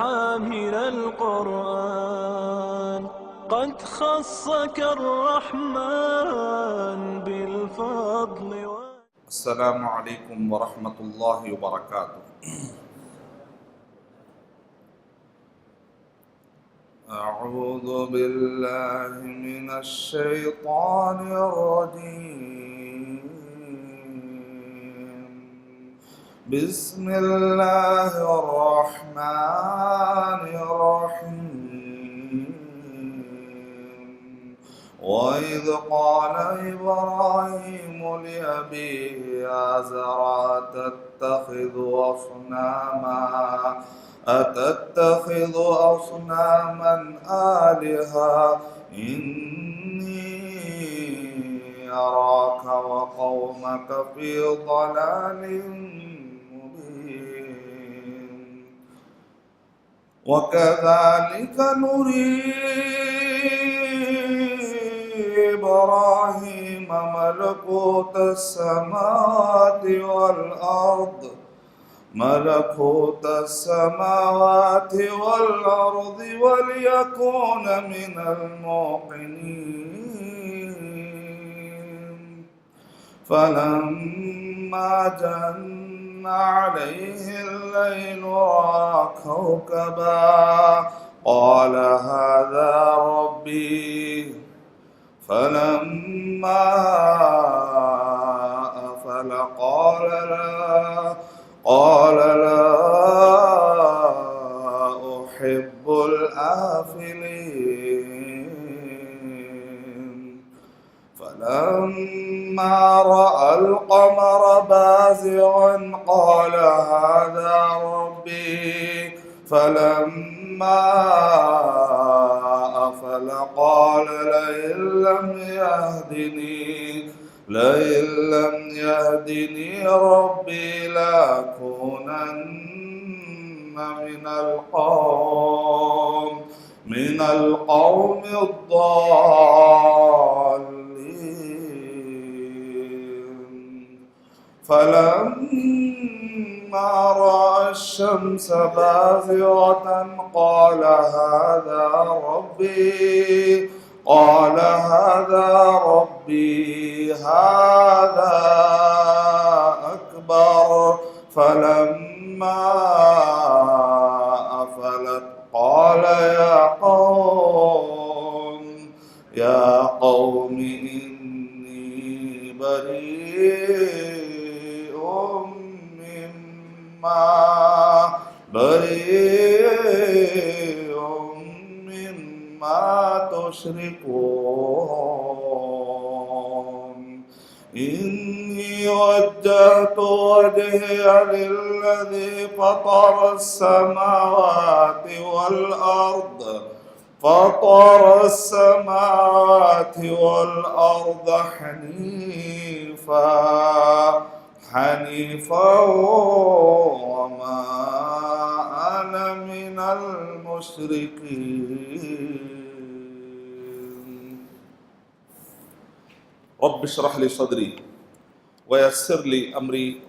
حامل القرآن، قد خصك الرحمن بالفضل. السلام عليكم ورحمة الله وبركاته. أعوذ بالله من الشيطان الرجيم. بسم الله الرحمن الرحيم. وإذ قال إبراهيم لأبيه آزر أتتخذ أصناما آلهة إني أراك وقومك في ضلال مبين. وكذلك نري إبراهيم ملكوت السماوات والأرض وليكون من الموقنين. فلما جن عليه الليل رأى كوكبا قال هذا ربي. فلما أفل قال لا أحب الآفلين. فلما رأى القمر بازغا قال هذا ربي. فلما أفل قال لئن لم يهدني ربي لأكونن من القوم الضالين. فلما رأى الشمس بازغة قال هذا ربي هذا أكبر. فلما أفلت قال يا قوم إني بريء مما تشركون. إني وجهت وجهي للذي فطر السماوات والأرض حنيفا وما أنا من المشركين. رب اشرح لي صدري ويسر لي أمري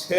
6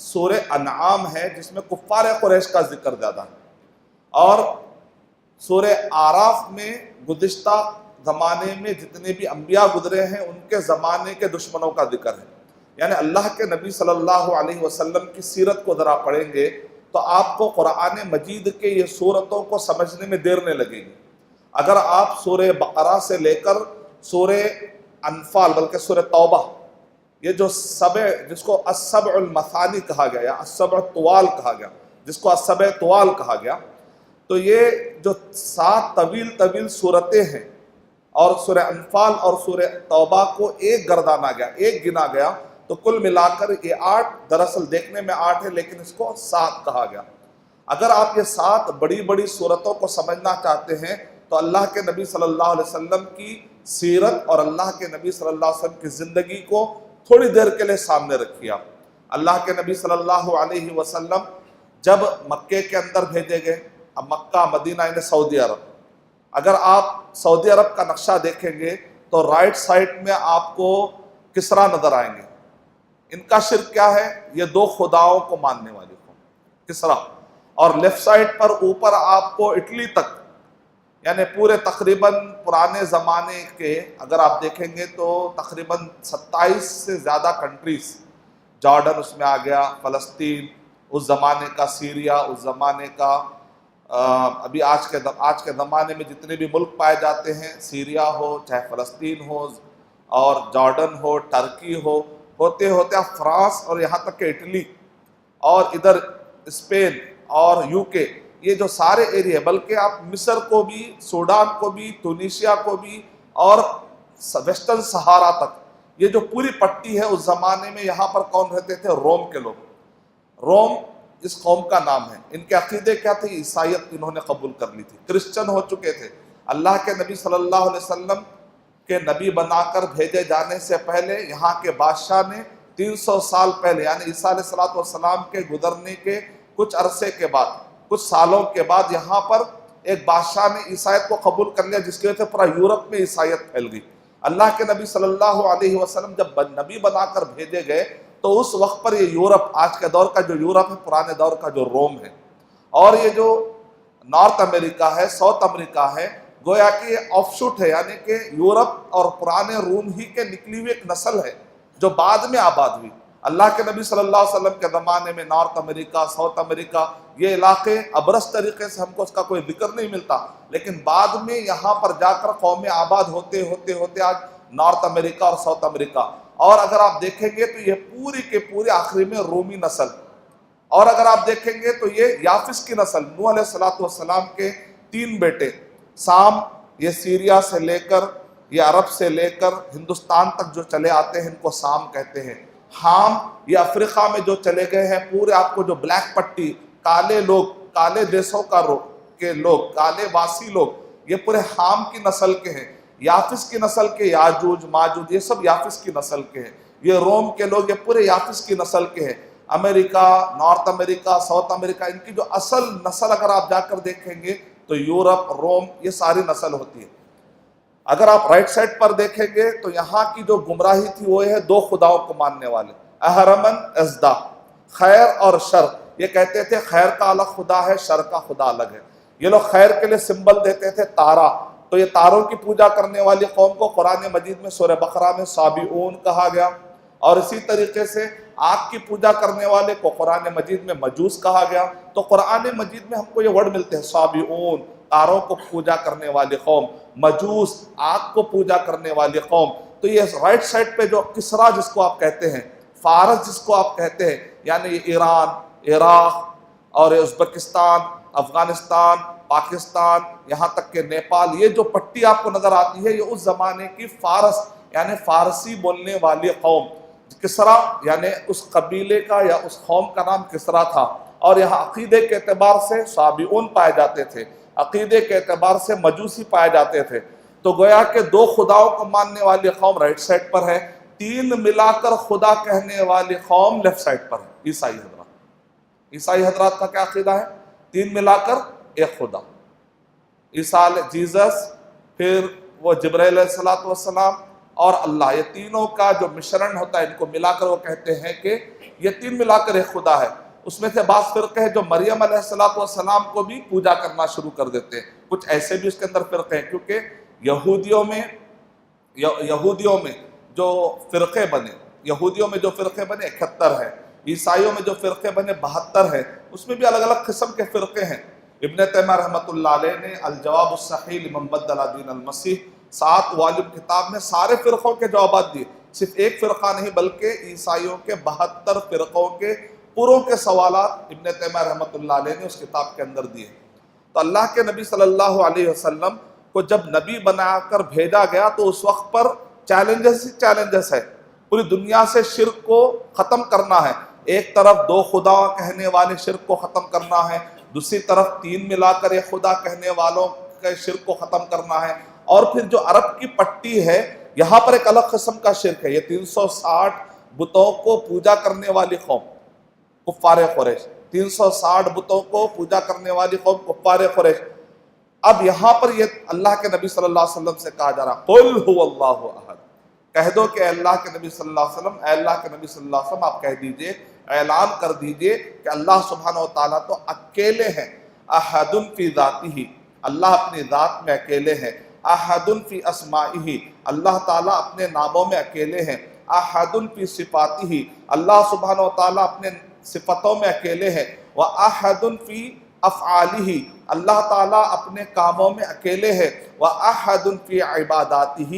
سورہ انعام ہے جس میں کفار قریش کا ذکر زیادہ ہے، اور سورہ آراف میں گزشتہ زمانے میں جتنے بھی انبیاء گزرے ہیں ان کے زمانے کے دشمنوں کا ذکر ہے۔ یعنی اللہ کے نبی صلی اللہ علیہ وسلم کی سیرت کو ذرا پڑھیں گے تو آپ کو قرآن مجید کے یہ صورتوں کو سمجھنے میں دیر نہیں لگے گی۔ اگر آپ سورہ بقرہ سے لے کر سورہ انفال بلکہ سورہ توبہ، یہ جو جس کو السبع المثانی کہا گیا یا السبع طوال کہا گیا، جس کو السبع طوال کہا گیا، تو یہ جو 7 طویل طویل صورتیں ہیں، اور سورہ انفال اور سورہ توبہ کو ایک گردانا گیا، ایک گنا گیا، تو کل ملا کر یہ 8، دراصل دیکھنے میں 8 ہے لیکن اس کو 7 کہا گیا۔ اگر آپ یہ 7 بڑی بڑی صورتوں کو سمجھنا چاہتے ہیں تو اللہ کے نبی صلی اللہ علیہ وسلم کی سیرت اور اللہ کے نبی صلی اللہ علیہ وسلم کی زندگی کو تھوڑی دیر کے لیے سامنے رکھیے۔ اللہ کے نبی صلی اللہ علیہ وسلم جب مکے کے اندر بھیجے گئے، اب مکہ مدینہ یعنی سعودی عرب، اگر آپ سعودی عرب کا نقشہ دیکھیں گے تو رائٹ سائڈ میں آپ کو کسرا نظر آئیں گے۔ ان کا شرک کیا ہے؟ یہ 2 خداؤں کو ماننے والے قوم، کسرا، اور لیفٹ سائڈ پر اوپر آپ کو اٹلی تک، یعنی پورے تقریباً پرانے زمانے کے اگر آپ دیکھیں گے تو تقریباً 27 سے زیادہ کنٹریز، جارڈن اس میں آ گیا، فلسطین اس زمانے کا، سیریا اس زمانے کا، ابھی آج کے زمانے میں جتنے بھی ملک پائے جاتے ہیں، سیریا ہو چاہے فلسطین ہو اور جارڈن ہو، ٹرکی ہو، ہوتے ہوتے آپ فرانس اور یہاں تک کہ اٹلی اور ادھر اسپین اور UK، یہ جو سارے ایریے، بلکہ آپ مصر کو بھی، سوڈان کو بھی، تونیشیا کو بھی، اور ویسٹرن سہارا تک، یہ جو پوری پٹی ہے اس زمانے میں یہاں پر کون رہتے تھے؟ روم کے لوگ۔ روم اس قوم کا نام ہے۔ ان کے عقیدے کیا تھے؟ عیسائیت انہوں نے قبول کر لی تھی، کرسچن ہو چکے تھے۔ اللہ کے نبی صلی اللہ علیہ وسلم کے نبی بنا کر بھیجے جانے سے پہلے یہاں کے بادشاہ نے 300 سال پہلے، یعنی عیسیٰ علیہ السلام کے گزرنے کے کچھ عرصے کے بعد، کچھ سالوں کے بعد، یہاں پر ایک بادشاہ نے عیسائیت کو قبول کر لیا، جس کی وجہ سے پورا یورپ میں عیسائیت پھیل گئی۔ اللہ کے نبی صلی اللہ علیہ وسلم جب نبی بنا کر بھیجے گئے تو اس وقت پر یہ یورپ، آج کے دور کا جو یورپ ہے، پرانے دور کا جو روم ہے، اور یہ جو نارتھ امریکہ ہے، ساؤتھ امریکہ ہے، گویا کہ یہ آف شوٹ ہے، یعنی کہ یورپ اور پرانے روم ہی کے نکلی ہوئی ایک نسل ہے جو بعد میں آباد ہوئی۔ اللہ کے نبی صلی اللہ علیہ وسلم کے زمانے میں نارتھ امریکہ، ساؤتھ امریکہ، یہ علاقے ابرز طریقے سے ہم کو اس کا کوئی ذکر نہیں ملتا، لیکن بعد میں یہاں پر جا کر قومیں آباد ہوتے ہوتے ہوتے آج نارتھ امریکہ اور ساؤتھ امریکہ، اور اگر آپ دیکھیں گے تو یہ پوری کے پورے آخری میں رومی نسل، اور اگر آپ دیکھیں گے تو یہ یافس کی نسل، نوح علیہ السلام کے 3 بیٹے، سام، یہ سیریا سے لے کر، یہ عرب سے لے کر ہندوستان تک جو چلے آتے ہیں ان کو سام کہتے ہیں۔ حام، یہ افریقہ میں جو چلے گئے ہیں، پورے آپ کو جو بلیک پٹی، کالے لوگ، کالے دیسوں کے لوگ، کالے واسی لوگ، یہ پورے حام کی نسل کے ہیں۔ یافس کی نسل کے یاجوج ماجوج، یہ سب یافس کی نسل کے ہیں۔ یہ روم کے لوگ، یہ پورے یافس کی نسل کے ہیں۔ امریکہ، نارتھ امریکہ، ساؤتھ امریکہ، ان کی جو اصل نسل اگر آپ جا کر دیکھیں گے تو یورپ، روم، یہ ساری نسل ہوتی ہے۔ اگر آپ رائٹ سائڈ پر دیکھیں گے تو یہاں کی جو گمراہی تھی وہ ہے 2 خداؤں کو ماننے والے، اہرمن ازدا، خیر اور شر۔ یہ کہتے تھے خیر کا الگ خدا ہے، شر کا خدا الگ ہے۔ یہ لوگ خیر کے لیے سمبل دیتے تھے تارا، تو یہ تاروں کی پوجا کرنے والی قوم کو قرآن مجید میں سورہ بقرہ میں صابئون کہا گیا، اور اسی طریقے سے آگ کی پوجا کرنے والے کو قرآن مجید میں مجوس کہا گیا۔ تو قرآن مجید میں ہم کو یہ ورڈ ملتے ہیں، صابئون، تاروں کو پوجا کرنے والی قوم، مجوس، آگ کو پوجا کرنے والی قوم۔ تو یہ رائٹ سائڈ پہ جو کسرا جس کو آپ کہتے ہیں، فارس جس کو آپ کہتے ہیں، یعنی یہ ایران، عراق اور ازبکستان، افغانستان، پاکستان، یہاں تک کہ نیپال، یہ جو پٹی آپ کو نظر آتی ہے یہ اس زمانے کی فارس یعنی فارسی بولنے والی قوم، کسرا یعنی اس قبیلے کا یا اس قوم کا نام کسرا تھا، اور یہاں عقیدے کے اعتبار سے صابئون پائے جاتے تھے، عقیدے کے اعتبار سے مجوسی پائے جاتے تھے۔ تو گویا کہ 2 خداؤں کو ماننے والی قوم رائٹ سائڈ پر ہے، 3 ملا کر خدا کہنے والی قوم لیفٹ سائڈ پر ہے، عیسائی حضرات۔ عیسائی حضرات کا کیا عقیدہ ہے؟ 3 ملا کر ایک خدا، عیسیٰ جیزس، پھر وہ جبرائیل علیہ السلام، اور اللہ، یہ تینوں کا جو مشرن ہوتا ہے ان کو ملا کر وہ کہتے ہیں کہ یہ تین ملا کر ایک خدا ہے۔ اس میں سے بعض فرقے ہیں جو مریم علیہ السلام کو بھی پوجا کرنا شروع کر دیتے ہیں، کچھ ایسے بھی اس کے اندر فرقے ہیں، کیونکہ یہودیوں میں جو فرقے بنے 71 ہے، عیسائیوں میں جو فرقے بنے 72 ہے، اس میں بھی الگ الگ قسم کے فرقے ہیں۔ ابن تیمیہ رحمۃ اللہ علیہ نے الجواب الصحیح لمن بدل دین المسیح 7 والم کتاب میں سارے فرقوں کے جوابات دیے، صرف ایک فرقہ نہیں بلکہ عیسائیوں کے 72 فرقوں کے پوروں کے سوالات ابن تیمیہ رحمۃ اللہ علیہ نے اس کتاب کے اندر دیے۔ تو اللہ کے نبی صلی اللہ علیہ وسلم کو جب نبی بنا کر بھیجا گیا تو اس وقت پر چیلنجز ہے، پوری دنیا سے شرک کو ختم کرنا ہے۔ ایک طرف 2 خدا کہنے والے شرک کو ختم کرنا ہے، دوسری طرف 3 ملا کر ایک خدا کہنے والوں کے شرک کو ختم کرنا ہے، اور پھر جو عرب کی پٹی ہے یہاں پر ایک الگ قسم کا شرک ہے، یہ 360 بتوں کو پوجا کرنے والی قوم کفار قریش، 360 بتوں کو پوجا کرنے والی قوم کفار قریش۔ اب یہاں پر یہ اللہ کے نبی صلی اللہ علیہ وسلم سے کہا جا رہا قل هو اللہ احد، کہہ دو کہ اے اللہ کے نبی صلی اللہ علیہ وسلم، اے اللہ کے نبی صلی اللہ علیہ وسلم آپ کہہ دیجئے، اعلان کر دیجئے کہ اللہ سبحانہ وتعالیٰ تو اکیلے ہیں، احد فی ذاتہ، اللہ اپنی ذات میں اکیلے ہیں، احد فی اسمائہ، اللہ تعالیٰ اپنے ناموں میں اکیلے ہیں، احد فی صفاتہ، اللہ سبحانہ وتعالیٰ اپنے صفتوں میں اکیلے ہیں، واحد فی افعالہ، اللہ تعالیٰ اپنے کاموں میں اکیلے ہیں، واحد فی عباداتہ،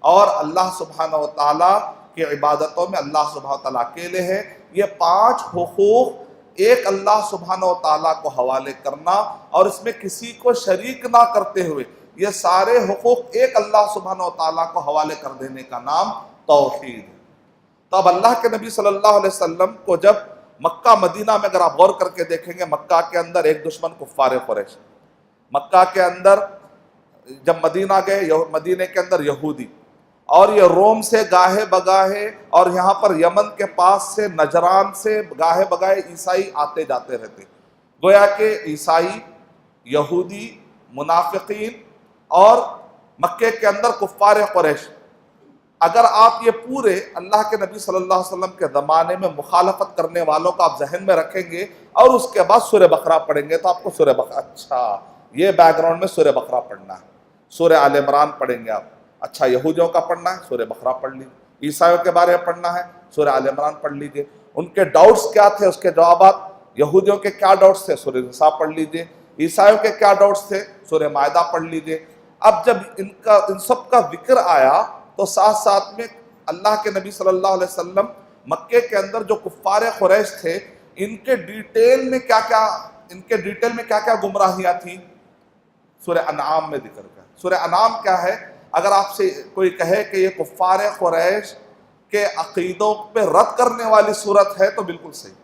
اور اللہ سبحانہ وتعالیٰ کی عبادتوں میں اللہ سبحانہ وتعالیٰ اکیلے ہیں۔ یہ 5 حقوق ایک اللہ سبحانہ وتعالیٰ کو حوالے کرنا اور اس میں کسی کو شریک نہ کرتے ہوئے، یہ سارے حقوق ایک اللہ سبحانہ وتعالیٰ کو حوالے کر دینے کا نام توحید ہے۔ تو اب اللہ کے نبی صلی اللہ علیہ وسلم کو جب مکہ مدینہ میں اگر آپ غور کر کے دیکھیں گے، مکہ کے اندر ایک دشمن کفار قریش، مکہ کے اندر جب مدینہ گئے مدینہ کے اندر یہودی، اور یہ روم سے گاہے بگاہے اور یہاں پر یمن کے پاس سے نجران سے گاہے بگاہے عیسائی آتے جاتے رہتے، گویا کہ عیسائی، یہودی، منافقین اور مکے کے اندر کفار قریش، اگر آپ یہ پورے اللہ کے نبی صلی اللہ علیہ وسلم کے زمانے میں مخالفت کرنے والوں کو آپ ذہن میں رکھیں گے اور اس کے بعد سورہ بقرہ پڑھیں گے تو آپ کو سورہ بقرہ، اچھا یہ بیک گراؤنڈ میں سورہ بقرہ پڑھنا ہے، سورہ آل عمران پڑھیں گے آپ، اچھا یہودیوں کا پڑھنا ہے سورہ بقرہ پڑھ لیجیے، عیسائیوں کے بارے میں پڑھنا ہے سورہ آل عمران پڑھ لیجیے، ان کے ڈاؤٹس کیا تھے اس کے جوابات، یہودیوں کے کیا ڈاؤٹس تھے سورہ نساء پڑھ لیجیے، عیسائیوں کے کیا ڈاؤٹس تھے سورہ مائدہ پڑھ لیجیے۔ اب جب ان سب کا ذکر آیا تو ساتھ ساتھ میں اللہ کے نبی صلی اللہ علیہ وسلم مکے کے اندر جو کفار قریش تھے ان کے ڈیٹیل میں کیا کیا گمراہیاں تھیں سورہ انعام میں ذکر کیا۔ سورہ انعام کیا ہے؟ اگر آپ سے کوئی کہے کہ یہ کفار قریش کے عقیدوں پہ رد کرنے والی صورت ہے تو بالکل صحیح۔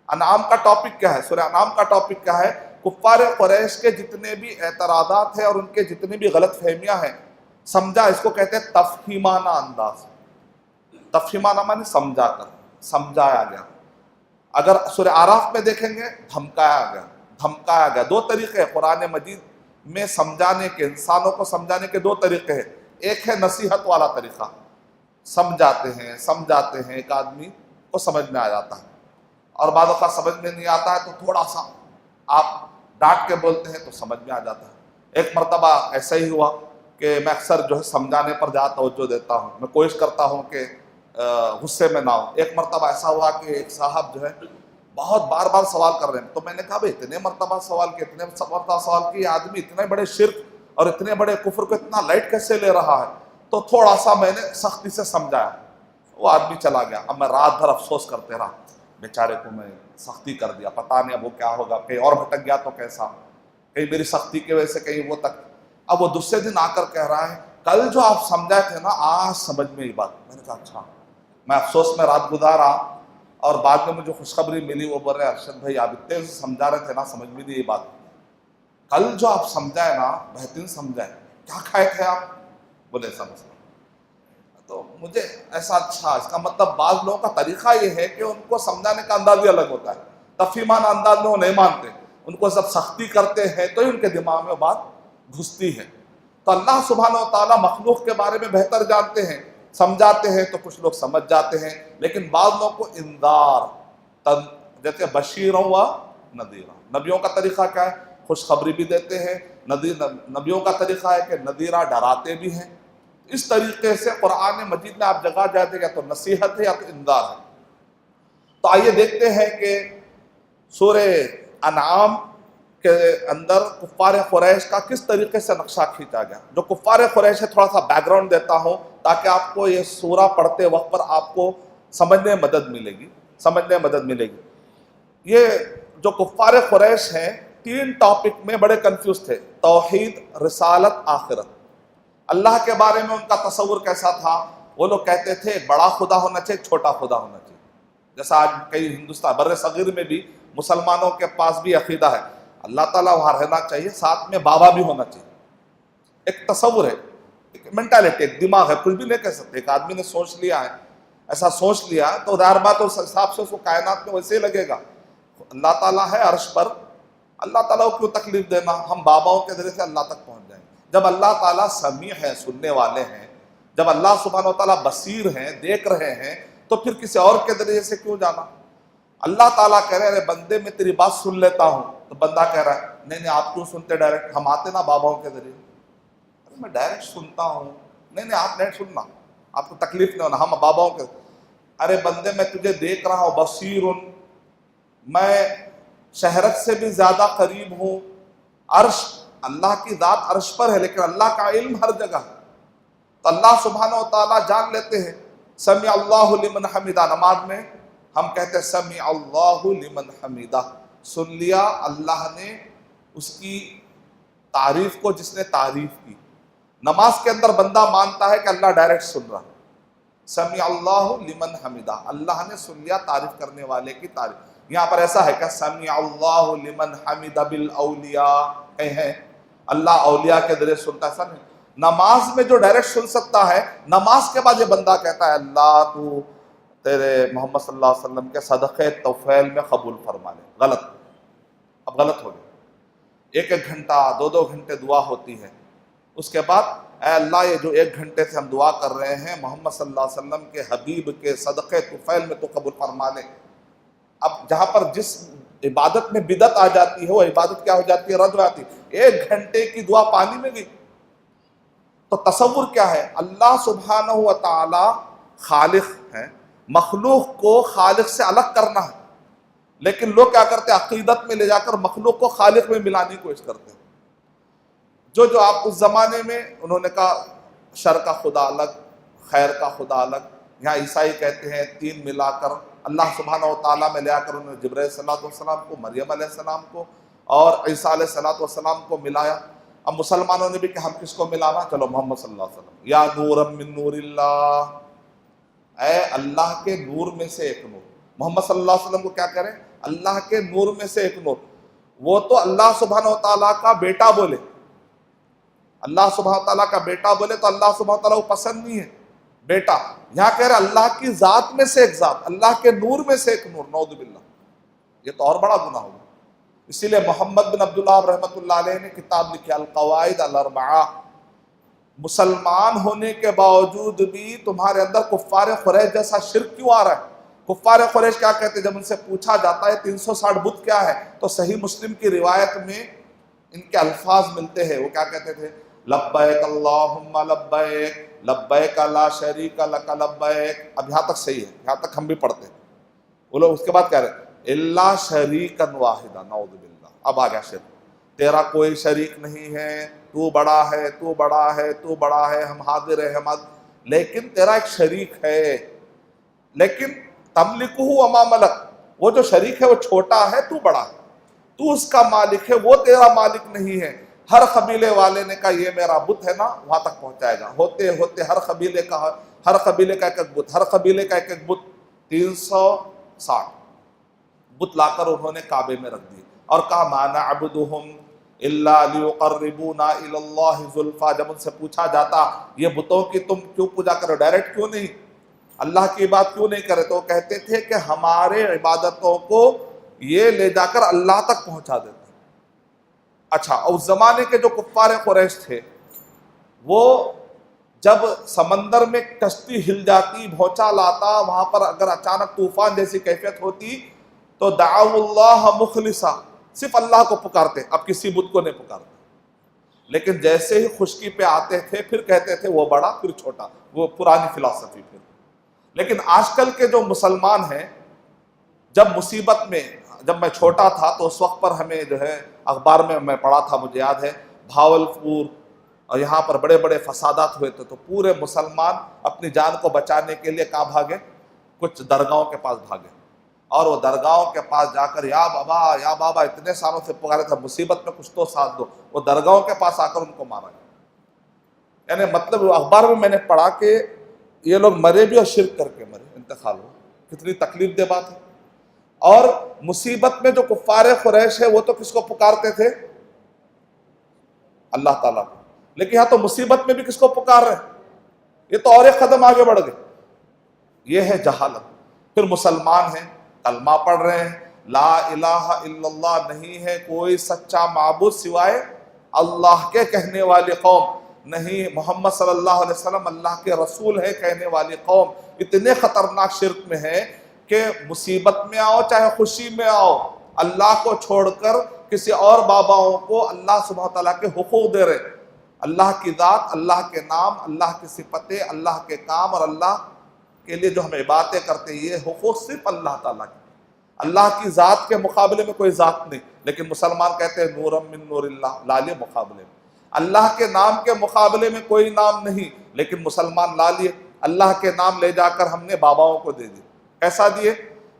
انعام کا ٹاپک کیا ہے؟ سورہ انعام کا ٹاپک کیا ہے؟ کفار قریش کے جتنے بھی اعتراضات ہیں اور ان کے جتنی بھی غلط فہمیاں ہیں، سمجھا، اس کو کہتے ہیں تفہیمانہ انداز۔ تفہیمانہ معنی سمجھا کر، سمجھایا گیا۔ اگر سورہ اعراف میں دیکھیں گے دھمکایا گیا۔ 2 طریقے ہیں قرآن مجید میں سمجھانے کے، انسانوں کو سمجھانے کے 2 طریقے ہیں۔ ایک ہے نصیحت والا طریقہ، سمجھاتے ہیں ایک آدمی کو سمجھ میں آ جاتا ہے، اور بعض اوقات سمجھ میں نہیں آتا ہے تو تھوڑا سا آپ ڈانٹ کے بولتے ہیں تو سمجھ میں آ جاتا ہے۔ ایک مرتبہ ایسا ہی ہوا کہ میں اکثر جو ہے سمجھانے پر زیادہ توجہ دیتا ہوں، میں کوشش کرتا ہوں کہ غصے میں نہ ہوں۔ ایک مرتبہ ایسا ہوا کہ ایک صاحب جو ہے بہت بار بار سوال کر رہے ہیں، تو میں نے کہا بھائی اتنے مرتبہ سوال کیے، یہ آدمی اتنے بڑے شرک اور اتنے بڑے کفر کو اتنا لائٹ کیسے لے رہا ہے؟ تو تھوڑا سا میں نے سختی سے سمجھایا، وہ آدمی چلا گیا۔ اب میں رات بھر افسوس کرتے رہا، بیچارے کو میں سختی کر دیا، پتہ نہیں اب وہ کیا ہوگا، کہیں اور بھٹک گیا تو کیسا، کہیں میری سختی کی وجہ سے کہیں وہ تک۔ اب وہ دوسرے دن آ کر کہہ رہا ہے کل جو آپ سمجھائے تھے نا آج سمجھ میں یہ بات۔ میں نے کہا اچھا۔ میں افسوس میں رات گزارا اور بعد میں مجھے خوشخبری ملی، وہ بول رہے ارشد بھائی آپ اتنے سے سمجھا رہے تھے نا، سمجھ میں نہیں یہ بات، کل جو آپ سمجھائے نا بہترین سمجھائے، کیا کھائے تھے آپ؟ بولے ایسا مسئلہ۔ تو مجھے ایسا اچھا، اس کا مطلب بعض لوگوں کا طریقہ یہ ہے کہ ان کو سمجھانے کا انداز بھی الگ ہوتا ہے، تفہیمانہ انداز میں وہ نہیں مانتے، ان کو جب سختی کرتے ہیں تو ہی ان کے دماغ میں وہ بات گھستی ہے۔ تو اللہ سبحانہ و تعالیٰ مخلوق کے بارے میں بہتر جانتے ہیں، سمجھاتے ہیں تو کچھ لوگ سمجھ جاتے ہیں، لیکن بعض لوگوں کو انذار، جیسے بشیروں و نذیرہ، نبیوں کا طریقہ کیا ہے؟ خوشخبری بھی دیتے ہیں، نبیوں کا طریقہ ہے کہ نذیرہ ڈراتے بھی ہیں۔ اس طریقے سے قرآن مجید میں آپ جگہ جاتے یا تو نصیحت ہے یا تو انذار ہے۔ تو آئیے دیکھتے ہیں کہ سورہ انعام کے اندر کفار قریش کا کس طریقے سے نقشہ کھینچا گیا۔ جو کفار قریش ہے، تھوڑا سا بیک گراؤنڈ دیتا ہوں تاکہ آپ کو یہ سورہ پڑھتے وقت پر آپ کو سمجھنے میں مدد ملے گی۔ یہ جو کفار قریش ہیں، 3 ٹاپک میں بڑے کنفیوز تھے: توحید، رسالت، آخرت۔ اللہ کے بارے میں ان کا تصور کیسا تھا؟ وہ لوگ کہتے تھے ایک بڑا خدا ہونا چاہیے، ایک چھوٹا خدا ہونا چاہیے۔ جیسا آج کئی ہندوستان بر صغیر میں بھی مسلمانوں کے پاس بھی عقیدہ ہے اللہ تعالیٰ وہاں رہنا چاہیے، ساتھ میں بابا بھی ہونا چاہیے۔ ایک تصور ہے، ایک مینٹالٹی، ایک دماغ ہے، کچھ بھی نہیں کہہ سکتے۔ ایک آدمی نے سوچ لیا ہے، ایسا سوچ لیا تو ظاہر بات اس حساب سے اس کو کائنات میں ویسے ہی لگے گا۔ اللہ تعالیٰ ہے عرش پر، اللہ تعالیٰ کو کیوں تکلیف دینا، ہم باباؤں کے ذریعے سے اللہ تک پہنچ جائیں گے۔ جب اللہ تعالیٰ سمیع ہے، سننے والے ہیں، جب اللہ سبحانہ و تعالیٰ بصیر ہیں، دیکھ رہے ہیں، تو پھر کسی اور کے ذریعے سے کیوں جانا؟ اللہ تعالیٰ کہہ رہے ہیں بندے میں تیری بات سن لیتا ہوں، تو بندہ کہہ رہا ہے نہیں آپ کیوں سنتے ڈائریکٹ، ہم آتے نا باباؤں کے ذریعے۔ میں ڈائریکٹ سنتا ہوں، نہیں آپ نہیں سننا، آپ کو تکلیف نہیں ہونا، ہم باباؤں کے۔ ارے بندے میں تجھے دیکھ رہا ہوں، بصیر، میں شہرت سے بھی زیادہ قریب ہوں، عرش، اللہ کی ذات عرش پر ہے لیکن اللہ کا علم ہر جگہ ہے۔ تو اللہ سبحانہ و تعالیٰ جان لیتے ہیں۔ سمیع اللہ لمن حمیدہ، نماز میں ہم کہتے ہیں سمیع اللہ لمن حمیدہ، سن لیا اللہ نے اس کی تعریف کو جس نے تعریف کی۔ نماز کے اندر بندہ مانتا ہے کہ اللہ ڈائریکٹ سن رہا، سمیع اللہ لمن حمیدہ، اللہ نے سن لیا تعریف کرنے والے کی تعریف۔ یہاں پر ایسا ہے کہ سمیع اللہ لمن حمد بالاولیاء، کہیں اللہ اولیاء کے ذریعے سنتا ہے، ایسا نہیں۔ نماز میں جو ڈائریکٹ سن سکتا ہے، نماز کے بعد یہ بندہ کہتا ہے اللہ تو تیرے محمد صلی اللہ علیہ وسلم کے صدقے طفیل میں قبول فرما لے۔ غلط، اب غلط ہو گیا۔ 1 گھنٹہ 2 گھنٹے دعا ہوتی ہے، اس کے بعد اے اللہ یہ جو 1 گھنٹے سے ہم دعا کر رہے ہیں محمد صلی اللہ علیہ وسلم کے حبیب کے صدقے طفیل میں تو قبول فرما لے۔ اب جہاں پر جس عبادت میں بدعت آ جاتی ہے وہ عبادت کیا ہو جاتی ہے؟ رد ہو جاتی ہے۔ 1 گھنٹے کی دعا پانی میں گئی۔ تو تصور کیا ہے؟ اللہ سبحانہ و تعالی خالق ہیں، مخلوق کو خالق سے الگ کرنا ہے، لیکن لوگ کیا کرتے ہیں؟ عقیدت میں لے جا کر مخلوق کو خالق میں ملانے کی کوشش کرتے ہیں۔ جو آپ اس زمانے میں انہوں نے کہا شر کا خدا الگ، خیر کا خدا الگ، یہاں عیسائی کہتے ہیں 3 ملا کر اللہ سبحانہ و تعالیٰ میں لے آ کر انہوں نے جبرائیل صلی اللہ علیہ وسلم کو، مریم علیہ السلام کو اور عیسیٰ علیہ السلام کو ملایا۔ اب مسلمانوں نے بھی کہ ہم کس کو ملانا؟ چلو محمد صلی اللہ علیہ وسلم، یا نورا من نور اللہ، اے اللہ کے نور میں سے ایک نور۔ محمد صلی اللہ علیہ وسلم کو کیا کریں؟ اللہ کے نور میں سے ایک نور۔ وہ تو اللہ سبحانہ و تعالیٰ کا بیٹا بولے، اللہ سبحانہ و تعالیٰ کا بیٹا بولے تو اللہ سبحانہ و تعالیٰ کو پسند نہیں ہے بیٹا۔ یہاں کہہ رہے اللہ کی ذات میں سے ایک ذات، اللہ کے نور میں سے ایک نور، نعوذ باللہ، یہ تو اور بڑا گناہ ہوگا۔ اسی لیے محمد بن عبداللہ رحمۃ اللہ علیہ نے کتاب لکھی القواعد الاربعہ، مسلمان ہونے کے باوجود بھی تمہارے اندر کفار قریش جیسا شرک کیوں آ رہا ہے؟ کفار قریش کیا کہتے ہیں جب ان سے پوچھا جاتا ہے 360 بت کیا ہے، تو صحیح مسلم کی روایت میں ان کے الفاظ ملتے ہیں، وہ کیا کہتے تھے؟ لبیک اللہم لبیک، لبیک لا شریک لک لبیک۔ اب یہاں تک صحیح ہے، یہاں تک ہم بھی پڑھتے ہیں۔ وہ لوگ اس کے بعد کہہ رہے ہیں الا شریکا واحدا، نعوذ باللہ، اب آ گیا شرک، تیرا کوئی شریک نہیں ہے، تو بڑا ہے، تو بڑا ہے، تو بڑا ہے، ہم حاضر ہیں، ہم حاضر، لیکن تیرا ایک شریک ہے، لیکن تملکہ وما ملک، وہ جو شریک ہے وہ چھوٹا ہے، تو بڑا ہے، تو اس کا مالک ہے، وہ تیرا مالک نہیں ہے۔ ہر قبیلے والے نے کہا یہ میرا بت ہے نا، وہاں تک پہنچائے گا، ہوتے ہوتے ہر قبیلے کا ایک ایک بت، ہر قبیلے کا ایک ایک بت، 360 بت لا کر انہوں نے کعبے میں رکھ دیے اور کہا ما نعبدہم الا لیقربونا الی اللہ زلفا۔ جب ان سے پوچھا جاتا یہ بتوں کی تم کیوں پوجا کرو، ڈائریکٹ کیوں نہیں اللہ کی بات کیوں نہیں کرے، تو وہ کہتے تھے کہ ہمارے عبادتوں کو یہ لے جا کر اللہ تک پہنچا دیتے۔ اچھا، اس زمانے کے جو کفار قریش تھے وہ جب سمندر میں کشتی ہل جاتی، بھونچال آتا، وہاں پر اگر اچانک طوفان جیسی کیفیت ہوتی تو دعوا اللہ مخلصا، صرف اللہ کو پکارتے، اب کسی بت کو نہیں پکارتے. لیکن جیسے ہی خشکی پہ آتے تھے پھر کہتے تھے وہ بڑا پھر چھوٹا، وہ پرانی فلسفی پھر. لیکن آج کل کے جو مسلمان ہیں، جب مصیبت میں، جب میں چھوٹا تھا تو اس وقت پر ہمیں جو ہے اخبار میں پڑھا تھا، مجھے یاد ہے بھاولپور اور یہاں پر بڑے بڑے فسادات ہوئے تھے، تو پورے مسلمان اپنی جان کو بچانے کے لیے کہاں بھاگے؟ کچھ درگاہوں کے پاس بھاگے، اور وہ درگاہوں کے پاس جا کر یا بابا اتنے سالوں سے پکارے تھے مصیبت میں کچھ تو ساتھ دو، وہ درگاہوں کے پاس آ کر ان کو مارا گیا. یعنی مطلب اخبار میں نے پڑھا کہ یہ لوگ مرے بھی اور شرک کر کے مرے، انتقال ہو. کتنی تکلیف دہ بات ہے. اور مصیبت میں جو کفار قریش ہے وہ تو کس کو پکارتے تھے؟ اللہ تعالیٰ کو. لیکن یہاں تو مصیبت میں بھی کس کو پکار رہے ہیں؟ یہ تو اور ایک قدم آگے بڑھ گئے. یہ ہے جہالت. پھر مسلمان ہیں، کلمہ پڑھ رہے ہیں، لا الہ الا اللہ نہیں ہے کوئی سچا معبود سوائے اللہ کے کہنے والی قوم، نہیں محمد صلی اللہ علیہ وسلم اللہ کے رسول ہے کہنے والی قوم، اتنے خطرناک شرک میں ہے کہ مصیبت میں آؤ چاہے خوشی میں آؤ، اللہ کو چھوڑ کر کسی اور باباؤں کو اللہ سبحانہ تعالیٰ کے حقوق دے رہے. اللہ کی ذات، اللہ کے نام، اللہ کی صفتیں، اللہ کے کام اور اللہ کے لیے جو ہم عبادتیں کرتے ہیں، یہ حقوق صرف اللہ تعالیٰ کے. اللہ کی ذات کے مقابلے میں کوئی ذات نہیں. لیکن مسلمان کہتے ہیں نورم من نور اللہ، لالیے مقابلے میں. اللہ کے نام کے مقابلے میں کوئی نام نہیں، لیکن مسلمان لا لیے. اللہ کے نام لے جا کر ہم نے باباؤں کو دے دیے. کیسا دیے؟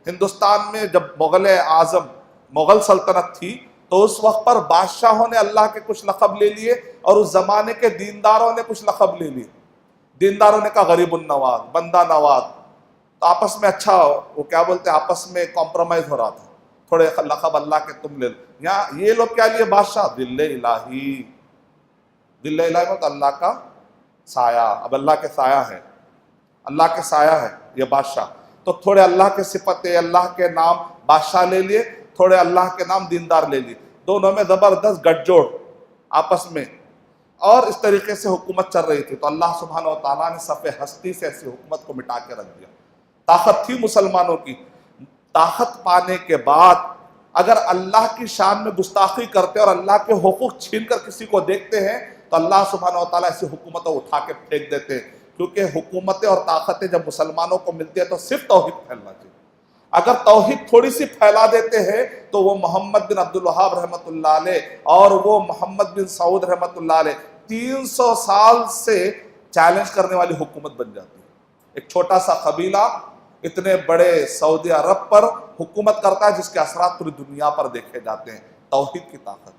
ہندوستان میں جب مغل اعظم، مغل سلطنت تھی تو اس وقت پر بادشاہوں نے اللہ کے کچھ لقب لے لیے اور اس زمانے کے دینداروں نے کچھ لقب لے لیے. دینداروں نے کہا غریب النواز، بندہ نواز. تو آپس میں اچھا وہ کیا بولتے ہیں، آپس میں کمپرومائز ہو رہا تھا، تھوڑے لقب اللہ کے تم لے لو. یہاں یہ لوگ کیا لیے؟ بادشاہ. دل الہی، دل الہی مت اللہ کا سایہ. اب اللہ کے سایہ ہے، اللہ کے سایہ ہے یہ بادشاہ. تو تھوڑے اللہ کے صفتیں، اللہ کے نام بادشاہ لے لیے، تھوڑے اللہ کے نام دیندار لے لیے. دونوں میں زبردست گٹھ جوڑ آپس میں، اور اس طریقے سے حکومت چل رہی تھی. تو اللہ سبحانہ و تعالیٰ نے صف ہستی سے ایسی حکومت کو مٹا کے رکھ دیا. طاقت تھی مسلمانوں کی. طاقت پانے کے بعد اگر اللہ کی شان میں گستاخی کرتے اور اللہ کے حقوق چھین کر کسی کو دیکھتے ہیں تو اللہ سبحانہ و تعالیٰ ایسی حکومتوں اٹھا کے پھینک دیتے ہیں. کیونکہ حکومتیں اور طاقتیں جب مسلمانوں کو ملتی ہے تو صرف توحید پھیلنا چاہیے. اگر توحید تھوڑی سی پھیلا دیتے ہیں تو وہ محمد بن عبد الوہاب رحمۃ اللہ علیہ اور وہ محمد بن سعود رحمۃ اللہ علیہ 300 سال سے چیلنج کرنے والی حکومت بن جاتی ہے. ایک چھوٹا سا قبیلہ اتنے بڑے سعودی عرب پر حکومت کرتا ہے جس کے اثرات پوری دنیا پر دیکھے جاتے ہیں. توحید کی طاقت.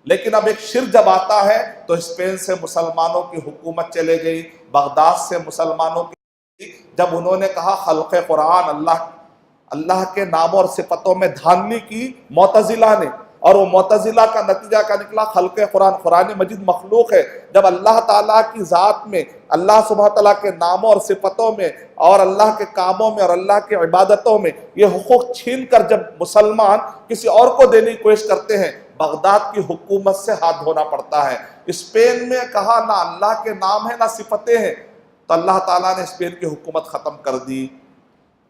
لیکن اب ایک شرک جب آتا ہے تو اسپین سے مسلمانوں کی حکومت چلے گئی، بغداد سے مسلمانوں کی. جب انہوں نے کہا خلق قرآن، اللہ کے ناموں اور صفتوں میں دھاندلی کی معتزلہ نے، اور وہ معتزلہ کا نتیجہ کا نکلا خلق قرآن. قرآن مجید مخلوق ہے. جب اللہ تعالیٰ کی ذات میں، اللہ سبحانہ تعالیٰ کے ناموں اور صفتوں میں اور اللہ کے کاموں میں اور اللہ کی عبادتوں میں یہ حقوق چھین کر جب مسلمان کسی اور کو دینے کی کوشش کرتے ہیں، بغداد کی حکومت سے ہاتھ دھونا پڑتا ہے. اسپین میں کہا نہ اللہ کے نام ہے نہ صفتیں ہیں، تو اللہ تعالیٰ نے اسپین کی حکومت ختم کر دی،